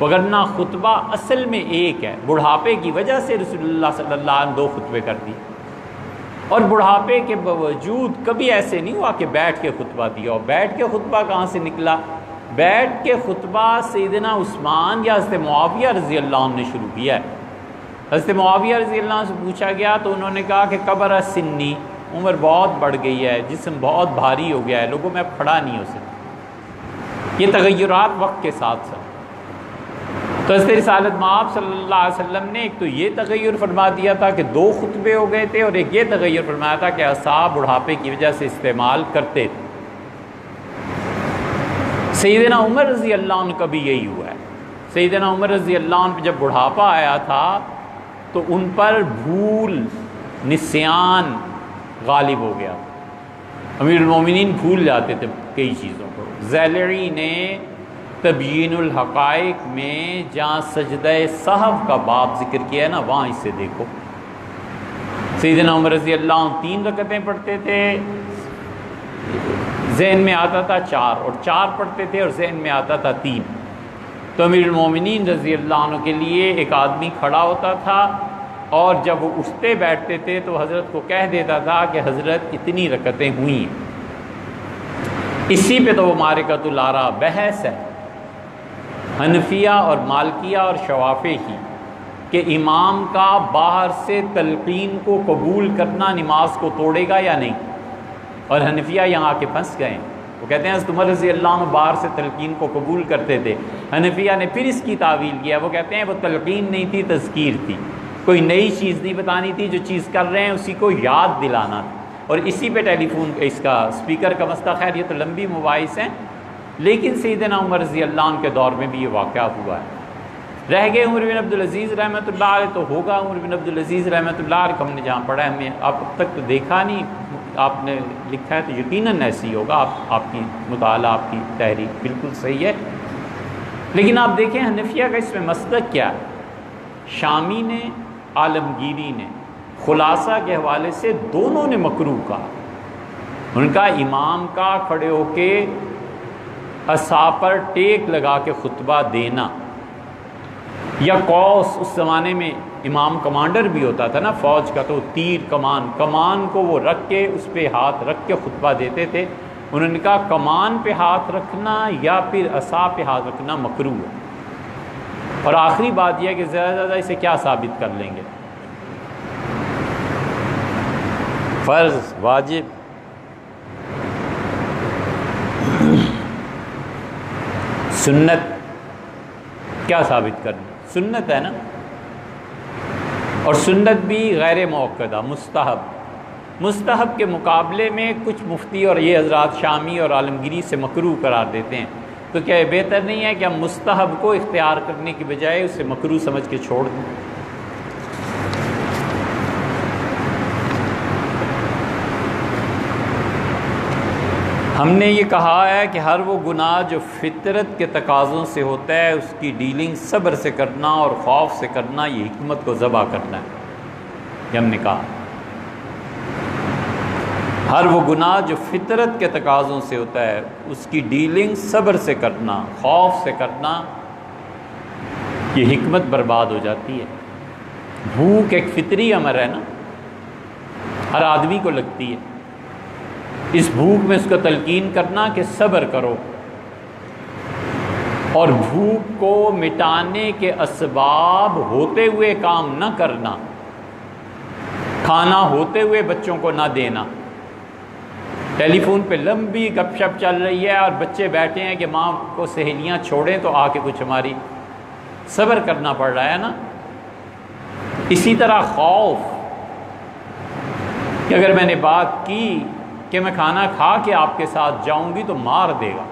وگرنہ خطبہ اصل میں ایک ہے۔ بڑھاپے کی وجہ سے رسول اللہ صلی اللہ علیہ وسلم 2 خطبے کر دیے، اور بڑھاپے کے باوجود کبھی ایسے نہیں ہوا کہ بیٹھ کے خطبہ دیا ہو۔ بیٹھ کے خطبہ کہاں سے نکلا؟ بیٹھ کے خطبہ سیدنا عثمان یا حضرت معاویہ رضی اللہ عنہ نے شروع کیا ہے۔ حضرت معاویہ رضی اللہ عنہ سے پوچھا گیا تو انہوں نے کہا کہ کبر سنی، عمر بہت بڑھ گئی ہے، جسم بہت بھاری ہو گیا ہے، لوگوں میں اب کھڑا نہیں ہو سکتا۔ یہ تغیرات وقت کے ساتھ ساتھ، تو حضرت رسالت مآب صلی اللہ علیہ وسلم نے ایک تو یہ تغیر فرما دیا تھا کہ 2 خطبے ہو گئے تھے، اور ایک یہ تغیر فرمایا تھا کہ عصا بڑھاپے کی وجہ سے استعمال کرتے تھے۔ سیدنا عمر رضی اللہ عنہ کا بھی یہی ہوا ہے۔ سیدنا عمر رضی اللہ عنہ پہ جب بڑھاپا آیا تھا تو ان پر بھول، نسیان غالب ہو گیا۔ امیر المومنین بھول جاتے تھے کئی چیزوں کو۔ زیلعی نے تبیین الحقائق میں جہاں سجدہ سہو کا باب ذکر کیا ہے نا، وہاں اسے دیکھو۔ سیدنا عمر رضی اللہ عنہ 3 رکعتیں پڑھتے تھے، ذہن میں آتا تھا 4، اور 4 پڑھتے تھے اور ذہن میں آتا تھا 3۔ تو امیر المومنین رضی اللہ عنہ کے لیے ایک آدمی کھڑا ہوتا تھا، اور جب وہ اٹھتے بیٹھتے تھے تو حضرت کو کہہ دیتا تھا کہ حضرت اتنی رکعتیں ہوئیں۔ اسی پہ تو وہ معرکۃ الآراء بحث ہے حنفیہ اور مالکیہ اور شوافی کی، کہ امام کا باہر سے تلقین کو قبول کرنا نماز کو توڑے گا یا نہیں، اور حنفیہ یہاں آ کے پھنس گئے ہیں۔ وہ کہتے ہیں حضرت عمر رضی اللہ عنہ باہر سے تلقین کو قبول کرتے تھے۔ حنفیہ نے پھر اس کی تعویل کیا، وہ کہتے ہیں وہ تلقین نہیں تھی، تذکیر تھی، کوئی نئی چیز نہیں بتانی تھی، جو چیز کر رہے ہیں اسی کو یاد دلانا تھا۔ اور اسی پہ ٹیلی فون اس کا اسپیکر کا مسئلہ، خیر یہ تو لمبی مباحث ہیں، لیکن سیدنا عمر رضی اللہ عنہ کے دور میں بھی یہ واقعہ ہوا ہے۔ رہ گئے عمر بن عبدالعزیز رحمۃ اللہ علیہ، تو ہوگا عمر بن عبدالعزیز رحمۃ اللہ علیہ، ہم نے جہاں پڑھا ہے، ہمیں اب تک تو دیکھا نہیں، آپ نے لکھا ہے تو یقیناً ایسی ہوگا، آپ کی مطالعہ، آپ کی تحریر بالکل صحیح ہے۔ لیکن آپ دیکھیں حنفیہ کا اس میں مسلک کیا ہے۔ شامی نے، عالمگیری نے خلاصہ کے حوالے سے دونوں نے مکروہ کہا۔ ان کا امام کا کھڑے ہو کے عصا پر ٹیک لگا کے خطبہ دینا، یا قوس، اس زمانے میں امام کمانڈر بھی ہوتا تھا نا فوج کا، تو تیر کمان کو وہ رکھ کے اس پہ ہاتھ رکھ کے خطبہ دیتے تھے۔ انہوں نے کہا کمان پہ ہاتھ رکھنا یا پھر عصا پہ ہاتھ رکھنا مکروہ ہے۔ اور آخری بات یہ ہے کہ زیادہ زیادہ اسے کیا ثابت کر لیں گے؟ فرض، واجب، سنت، کیا ثابت کرنا؟ سنت ہے نا، اور سنت بھی غیر موقدہ، مستحب کے مقابلے میں کچھ مفتی اور یہ حضرات شامی اور عالمگیری سے مکروہ قرار دیتے ہیں۔ تو کیا یہ بہتر نہیں ہے کہ ہم مستحب کو اختیار کرنے کی بجائے اسے مکروہ سمجھ کے چھوڑ دیں؟ ہم نے یہ کہا ہے کہ ہر وہ گناہ جو فطرت کے تقاضوں سے ہوتا ہے اس کی ڈیلنگ صبر سے کرنا اور خوف سے کرنا، یہ حکمت کو ذبح کرنا ہے، یہ ہم نے کہا۔ ہر وہ گناہ جو فطرت کے تقاضوں سے ہوتا ہے اس کی ڈیلنگ صبر سے کرنا، خوف سے کرنا، یہ حکمت برباد ہو جاتی ہے۔ بھوک ایک فطری امر ہے نا، ہر آدمی کو لگتی ہے۔ اس بھوک میں اس کو تلقین کرنا کہ صبر کرو، اور بھوک کو مٹانے کے اسباب ہوتے ہوئے کام نہ کرنا، کھانا ہوتے ہوئے بچوں کو نہ دینا۔ ٹیلی فون پہ لمبی گپ شپ چل رہی ہے اور بچے بیٹھے ہیں کہ ماں کو سہیلیاں چھوڑیں تو آ کے کچھ ہماری، صبر کرنا پڑ رہا ہے نا۔ اسی طرح خوف کہ اگر میں نے بات کی کہ میں کھانا کھا کے آپ کے ساتھ جاؤں گی تو مار دے گا،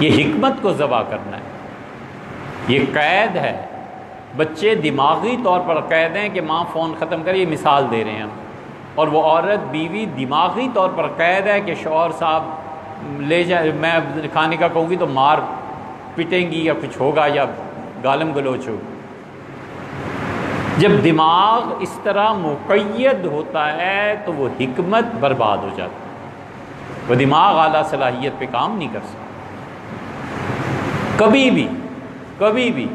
یہ حکمت کو ذبح کرنا ہے، یہ قید ہے۔ بچے دماغی طور پر قید ہیں کہ ماں فون ختم کرے، یہ مثال دے رہے ہیں ہم، اور وہ عورت بیوی دماغی طور پر قید ہے کہ شوہر صاحب لے جائے، میں کھانے کا کہوں گی تو مار پٹیں گی یا کچھ ہوگا یا گالم گلوچ ہوگی۔ جب دماغ اس طرح مقید ہوتا ہے تو وہ حکمت برباد ہو جاتی ہے، وہ دماغ اعلیٰ صلاحیت پہ کام نہیں کر سکتا۔ کبھی بھی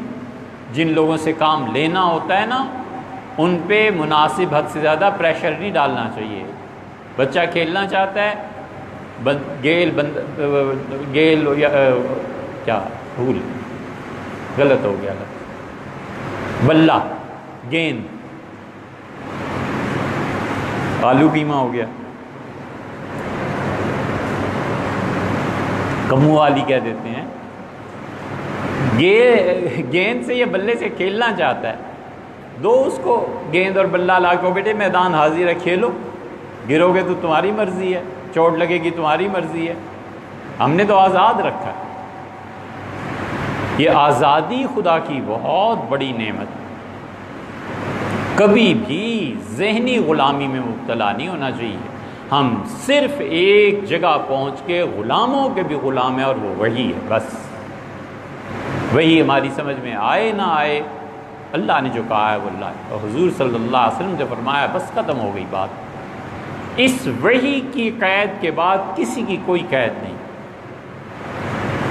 جن لوگوں سے کام لینا ہوتا ہے نا، ان پہ مناسب حد سے زیادہ پریشر نہیں ڈالنا چاہیے۔ بچہ کھیلنا چاہتا ہے، گیل یا کیا بھول غلط ہو گیا، بلہ، گیند، آلو قیمہ ہو گیا، کمو والی کہہ دیتے ہیں، گیند سے یا بلے سے کھیلنا چاہتا ہے، دو اس کو گیند اور بلہ لا کے، بیٹے میدان حاضر ہے، کھیلو، گرو گے تو تمہاری مرضی ہے، چوٹ لگے گی تمہاری مرضی ہے، ہم نے تو آزاد رکھا ہے۔ یہ آزادی خدا کی بہت بڑی نعمت ہے، کبھی بھی ذہنی غلامی میں مبتلا نہیں ہونا چاہیے۔ ہم صرف ایک جگہ پہنچ کے غلاموں کے بھی غلام ہیں، اور وہ وہی ہے، بس وہی ہماری سمجھ میں آئے نہ آئے، اللہ نے جو کہا ہے وہ اللہ ہے، اور حضور صلی اللہ علیہ وسلم نے فرمایا، بس ختم ہو گئی بات۔ اس وحی کی قید کے بعد کسی کی کوئی قید نہیں،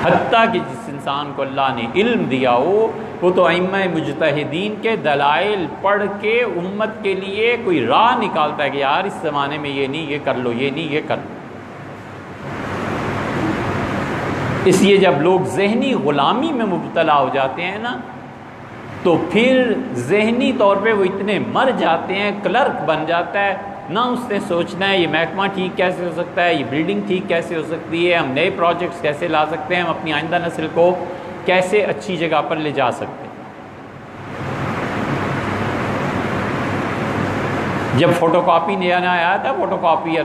حتیٰ کہ جس انسان کو اللہ نے علم دیا ہو، وہ تو ائمہ مجتہدین کے دلائل پڑھ کے امت کے لیے کوئی راہ نکالتا ہے کہ یار اس زمانے میں یہ نہیں، یہ کر لو، یہ نہیں، یہ کر لو۔ اس لیے جب لوگ ذہنی غلامی میں مبتلا ہو جاتے ہیں نا، تو پھر ذہنی طور پہ وہ اتنے مر جاتے ہیں، کلرک بن جاتا ہے، نہ اس نے سوچنا ہے یہ محکمہ ٹھیک کیسے ہو سکتا ہے، یہ بلڈنگ ٹھیک کیسے ہو سکتی ہے، ہم نئے پروجیکٹس کیسے لا سکتے ہیں، ہم اپنی آئندہ نسل کو کیسے اچھی جگہ پر لے جا سکتے ہیں۔ جب فوٹو کاپی نیا آیا تھا، فوٹو کاپیئر،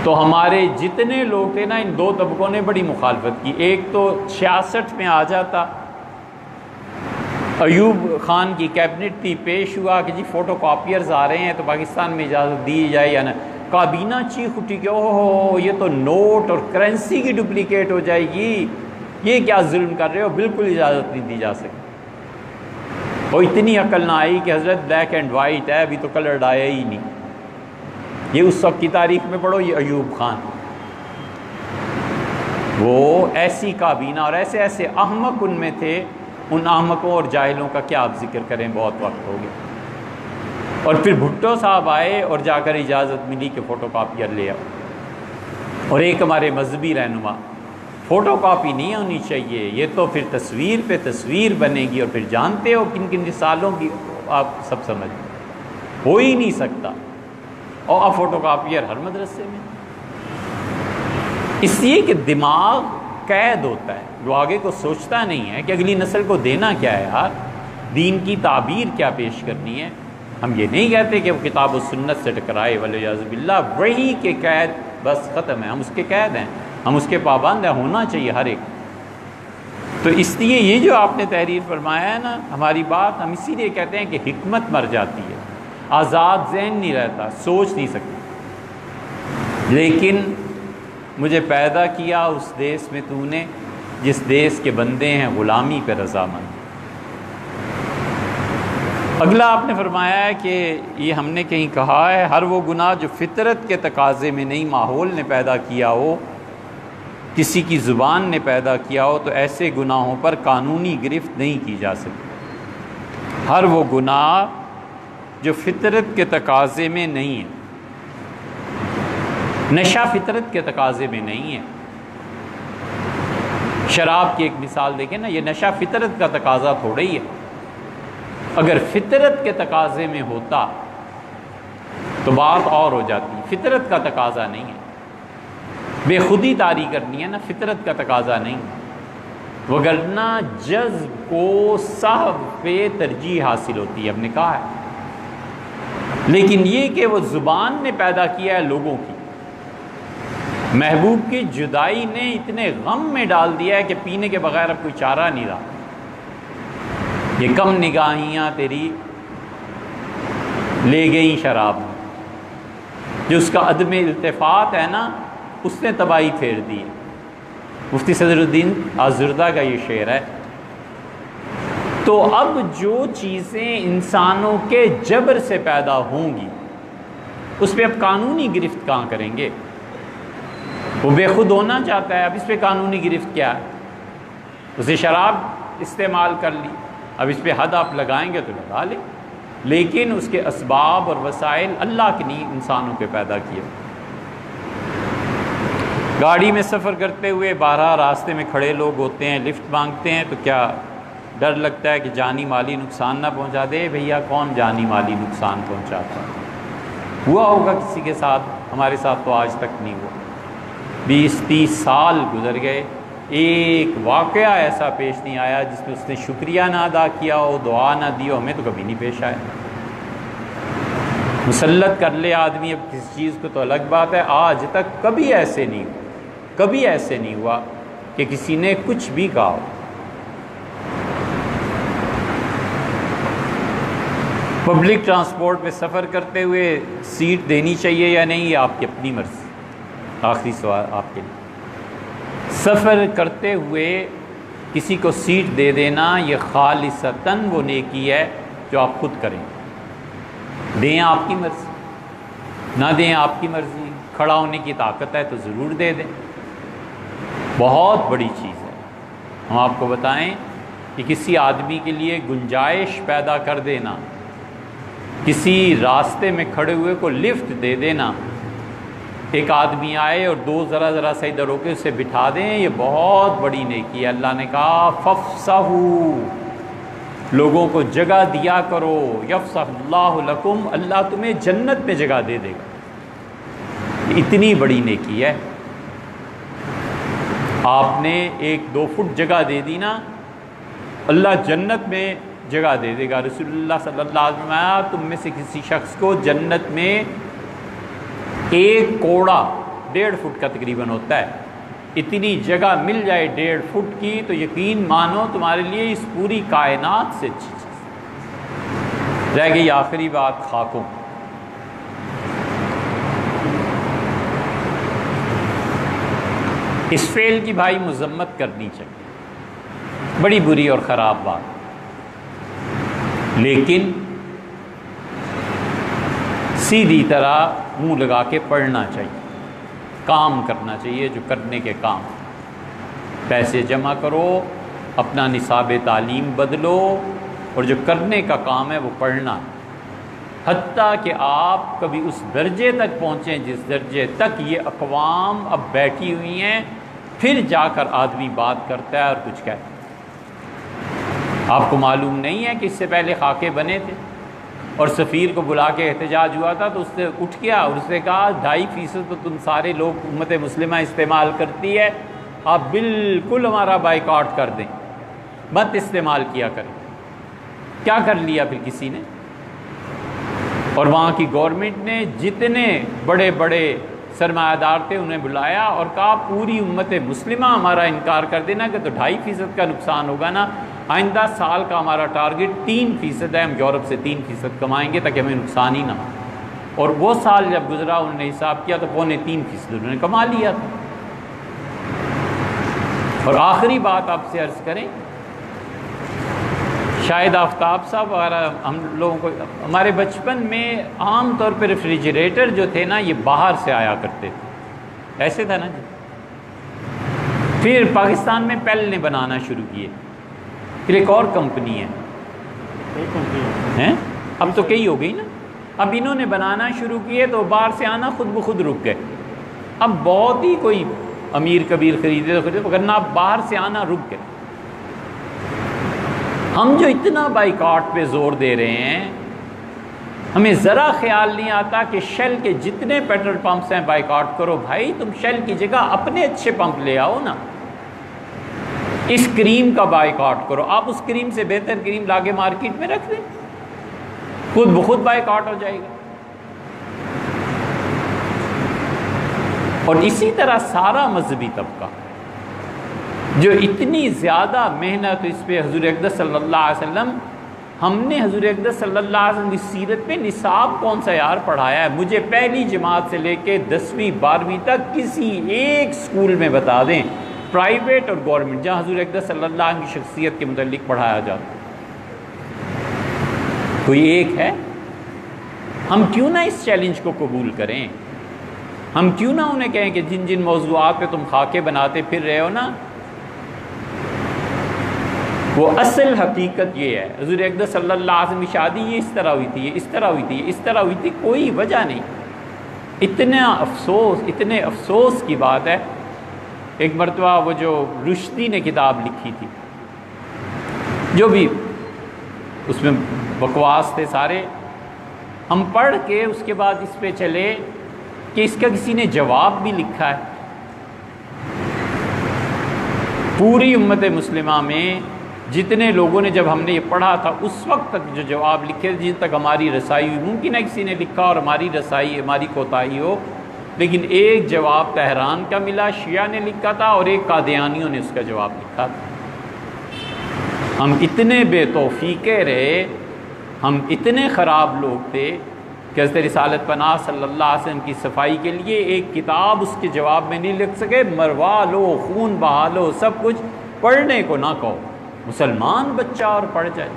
تو ہمارے جتنے لوگ تھے نا، ان دو طبقوں نے بڑی مخالفت کی۔ ایک تو 66 میں آ جاتا، ایوب خان کی کیبنٹ تھی، پیش ہوا کہ جی فوٹو کاپیئرز آ رہے ہیں تو پاکستان میں اجازت دی جائے یا نہ۔ کابینہ چیخ اٹھی کہ اوہ یہ تو نوٹ اور کرنسی کی ڈپلیکیٹ ہو جائے گی، یہ کیا ظلم کر رہے ہو، بالکل اجازت نہیں دی جا سکتی۔ اور اتنی عقل نہ آئی کہ حضرت بلیک اینڈ وائٹ ہے، ابھی تو کلرڈ آیا ہی نہیں۔ یہ اس وقت کی تاریخ میں پڑھو، یہ ایوب خان، وہ ایسی کابینہ اور ایسے ایسے احمق ان میں تھے، ان احمقوں اور جاہلوں کا کیا آپ ذکر کریں، بہت وقت ہو گیا۔ اور پھر بھٹو صاحب آئے اور جا کر اجازت ملی کہ فوٹو کاپیئر لے آؤ۔ اور ایک ہمارے مذہبی رہنما، فوٹو کاپی نہیں ہونی چاہیے، یہ تو پھر تصویر پہ تصویر بنے گی، اور پھر جانتے ہو کن کن سالوں کی، آپ سب سمجھ ہو ہی نہیں سکتا۔ اور اب فوٹو کاپیئر ہر مدرسے میں، اس لیے کہ دماغ قید ہوتا ہے، وہ آگے کو سوچتا نہیں ہے کہ اگلی نسل کو دینا کیا ہے، یار دین کی تعبیر کیا پیش کرنی ہے۔ ہم یہ نہیں کہتے کہ وہ کتاب و سنت سے ٹکرائے، والعیاذ باللہ، وہی کے قید، بس ختم ہے، ہم اس کے قید ہیں، ہم اس کے پابند ہیں، ہونا چاہیے ہر ایک۔ تو اس لیے یہ جو آپ نے تحریر فرمایا ہے نا، ہماری بات، ہم اسی لیے کہتے ہیں کہ حکمت مر جاتی ہے، آزاد ذہن نہیں رہتا، سوچ نہیں سکتا۔ لیکن مجھے پیدا کیا اس دیس میں تو نے جس دیس کے بندے ہیں غلامی پہ رضامند۔ اگلا آپ نے فرمایا ہے کہ یہ ہم نے کہیں کہا ہے، ہر وہ گناہ جو فطرت کے تقاضے میں نہیں، ماحول نے پیدا کیا ہو، کسی کی زبان نے پیدا کیا ہو، تو ایسے گناہوں پر قانونی گرفت نہیں کی جا سکتی۔ ہر وہ گناہ جو فطرت کے تقاضے میں نہیں ہے۔ نشہ فطرت کے تقاضے میں نہیں ہے۔ شراب کی ایک مثال دیکھیں نا، یہ نشہ فطرت کا تقاضا تھوڑا ہی ہے۔ اگر فطرت کے تقاضے میں ہوتا تو بات اور ہو جاتی، فطرت کا تقاضا نہیں ہے۔ بے خودی طاری کرنی ہے نا، فطرت کا تقاضا نہیں ہے، وگرنہ جذب کو صحب پہ ترجیح حاصل ہوتی ہے، ہم نے کہا ہے۔ لیکن یہ کہ وہ زبان نے پیدا کیا ہے لوگوں کی، محبوب کی جدائی نے اتنے غم میں ڈال دیا ہے کہ پینے کے بغیر اب کوئی چارہ نہیں رہا۔ یہ کم نگاہیاں تیری لے گئیں شراب میں، جو اس کا عدم التفات ہے نا، اس نے تباہی پھیر دی ہے۔ مفتی صدر الدین آزردہ کا یہ شعر ہے۔ تو اب جو چیزیں انسانوں کے جبر سے پیدا ہوں گی، اس پہ اب قانونی گرفت کہاں کریں گے؟ وہ بے خود ہونا چاہتا ہے، اب اس پہ قانونی گرفت کیا ہے؟ اسے شراب استعمال کر لی، اب اس پہ حد آپ لگائیں گے تو لگا لیں، لیکن اس کے اسباب اور وسائل اللہ کے نہیں، انسانوں کے پیدا کیے۔ گاڑی میں سفر کرتے ہوئے 12 راستے میں کھڑے لوگ ہوتے ہیں، لفٹ مانگتے ہیں، تو کیا ڈر لگتا ہے کہ جانی مالی نقصان نہ پہنچا دے؟ بھیا کون جانی مالی نقصان پہنچاتا؟ ہوا ہوگا کسی کے ساتھ، ہمارے ساتھ تو آج تک نہیں ہوا۔ 20-30 سال گزر گئے، ایک واقعہ ایسا پیش نہیں آیا جس میں اس نے شکریہ نہ ادا کیا ہو، دعا نہ دی ہو، ہمیں تو کبھی نہیں پیش آیا۔ مسلط کر لے آدمی اب کسی چیز کو تو الگ بات ہے، آج تک کبھی ایسے نہیں ہوا، کبھی ایسے نہیں ہوا کہ کسی نے کچھ بھی کہا ہو۔ پبلک ٹرانسپورٹ پہ سفر کرتے ہوئے سیٹ دینی چاہیے یا نہیں، یہ آپ کی اپنی مرضی۔ آخری سوال آپ کے لیے، سفر کرتے ہوئے کسی کو سیٹ دے دینا یہ خالصتاً وہ نیکی ہے جو آپ خود کریں، دیں آپ کی مرضی، نہ دیں آپ کی مرضی۔ کھڑا ہونے کی طاقت ہے تو ضرور دے دیں، بہت بڑی چیز ہے۔ ہم آپ کو بتائیں کہ کسی آدمی کے لیے گنجائش پیدا کر دینا، کسی راستے میں کھڑے ہوئے کو لفٹ دے دینا، ایک آدمی آئے اور 2 ذرا سے ادھر ہو کے اسے بٹھا دیں، یہ بہت بڑی نیکی ہے۔ اللہ نے کہا فَافْصَحُوا، لوگوں کو جگہ دیا کرو، یفصح اللہ لکم، اللہ تمہیں جنت میں جگہ دے دے گا۔ اتنی بڑی نیکی ہے۔ آپ نے 1-2 فٹ جگہ دے دی نا، اللہ جنت میں جگہ دے دے گا۔ رسول اللہ صلی اللہ علیہ وسلم نے تم میں سے کسی شخص کو جنت میں 1 کوڑا 1.5 فٹ کا تقریباً ہوتا ہے، اتنی جگہ مل جائے 1.5 فٹ کی تو یقین مانو تمہارے لیے اس پوری کائنات سے اچھی چیز۔ رہ گئی آخری بات، خاکوں۔ اس فعل کی بھائی مذمت کرنی چاہیے، بڑی بری اور خراب بات، لیکن سیدھی طرح منہ لگا کے پڑھنا چاہیے، کام کرنا چاہیے جو کرنے کے کام۔ پیسے جمع کرو، اپنا نصاب تعلیم بدلو، اور جو کرنے کا کام ہے وہ پڑھنا ہے۔ حتیٰ کہ آپ کبھی اس درجے تک پہنچیں جس درجے تک یہ اقوام اب بیٹھی ہوئی ہیں، پھر جا کر آدمی بات کرتا ہے اور کچھ کہتا ہے۔ آپ کو معلوم نہیں ہے کہ اس سے پہلے خاکے بنے تھے اور سفیر کو بلا کے احتجاج ہوا تھا، تو اس نے اٹھ گیا اور اس نے کہا 2.5% تو تم سارے لوگ امت مسلمہ استعمال کرتی ہے، آپ بالکل ہمارا بائیکاٹ کر دیں، مت استعمال کیا کریں۔ کیا کر لیا پھر کسی نے؟ اور وہاں کی گورنمنٹ نے جتنے بڑے بڑے سرمایہ دار تھے انہیں بلایا اور کہا پوری امت مسلمہ ہمارا انکار کر دینا کہ تو 2.5% کا نقصان ہوگا نا، آئندہ سال کا ہمارا ٹارگٹ 3% ہے، ہم یورپ سے 3% کمائیں گے تاکہ ہمیں نقصان ہی نہ ہو۔ اور وہ سال جب گزرا انہوں نے حساب کیا تو 2.25% انہوں نے کما لیا تھا۔ اور آخری بات آپ سے عرض کریں، شاید آفتاب صاحب وغیرہ ہم لوگوں کو، ہمارے بچپن میں عام طور پہ ریفریجریٹر جو تھے نا یہ باہر سے آیا کرتے تھے، ایسے تھا نا جی۔ پھر پاکستان میں پیل نے بنانا شروع کیے، پھر ایک اور کمپنی ہے اب تو کئی ہو گئی نا. اب انہوں نے بنانا شروع کیے تو باہر سے آنا خود بخود رک گئے. اب بہت ہی کوئی امیر کبیر خریدے تو خریدے، ورنہ اب باہر سے آنا رک گئے. ہم جو اتنا بائیکاٹ پہ زور دے رہے ہیں، ہمیں ذرا خیال نہیں آتا کہ شیل کے جتنے پیٹرول پمپس ہیں بائیکاٹ کرو. بھائی تم شیل کی جگہ اپنے اچھے پمپ لے آؤ نا. اس کریم کا بائیکاٹ کرو، آپ اس کریم سے بہتر کریم لا کے مارکیٹ میں رکھ دیں، خود بخود بائیکاٹ ہو جائے گا. اور اسی طرح سارا مذہبی طبقہ جو اتنی زیادہ محنت اس پہ حضور اقدس صلی اللہ علیہ وسلم، ہم نے حضور اقدس صلی اللہ علیہ وسلم کی سیرت پہ نصاب کون سا یار پڑھایا ہے؟ مجھے پہلی جماعت سے لے کے 10ویں 12ویں تک کسی ایک سکول میں بتا دیں، پرائیویٹ اور گورنمنٹ، جہاں حضور اقدس صلی اللہ علیہ وسلم کی شخصیت کے متعلق پڑھایا جاتا. کوئی ایک ہے؟ ہم کیوں نہ اس چیلنج کو قبول کریں؟ ہم کیوں نہ انہیں کہیں کہ جن جن موضوعات پہ تم خاکے بناتے پھر رہے ہو نا، وہ اصل حقیقت یہ ہے. حضور اقدس صلی اللہ علیہ وسلم کی شادی یہ اس طرح ہوئی تھی، یہ اس طرح ہوئی تھی، یہ اس طرح ہوئی تھی، کوئی وجہ نہیں. اتنے افسوس کی بات ہے. ایک مرتبہ وہ جو رشدی نے کتاب لکھی تھی، جو بھی اس میں بکواس تھے سارے، ہم پڑھ کے اس کے بعد اس پہ چلے کہ اس کا کسی نے جواب بھی لکھا ہے. پوری امت مسلمہ میں جتنے لوگوں نے، جب ہم نے یہ پڑھا تھا اس وقت تک جو جواب لکھے جن تک ہماری رسائی ہوئی، ممکن ہے کسی نے لکھا اور ہماری رسائی، ہماری کوتاہی ہو، لیکن ایک جواب تہران کا ملا، شیعہ نے لکھا تھا، اور ایک قادیانیوں نے اس کا جواب لکھا تھا. ہم اتنے بے توفیقے رہے، ہم اتنے خراب لوگ تھے کہ حضرت رسالت پناہ صلی اللہ علیہ وسلم کی صفائی کے لیے ایک کتاب اس کے جواب میں نہیں لکھ سکے. مروا لو، خون بہا لو، سب کچھ، پڑھنے کو نہ کہو. مسلمان بچہ اور پڑھ جائے.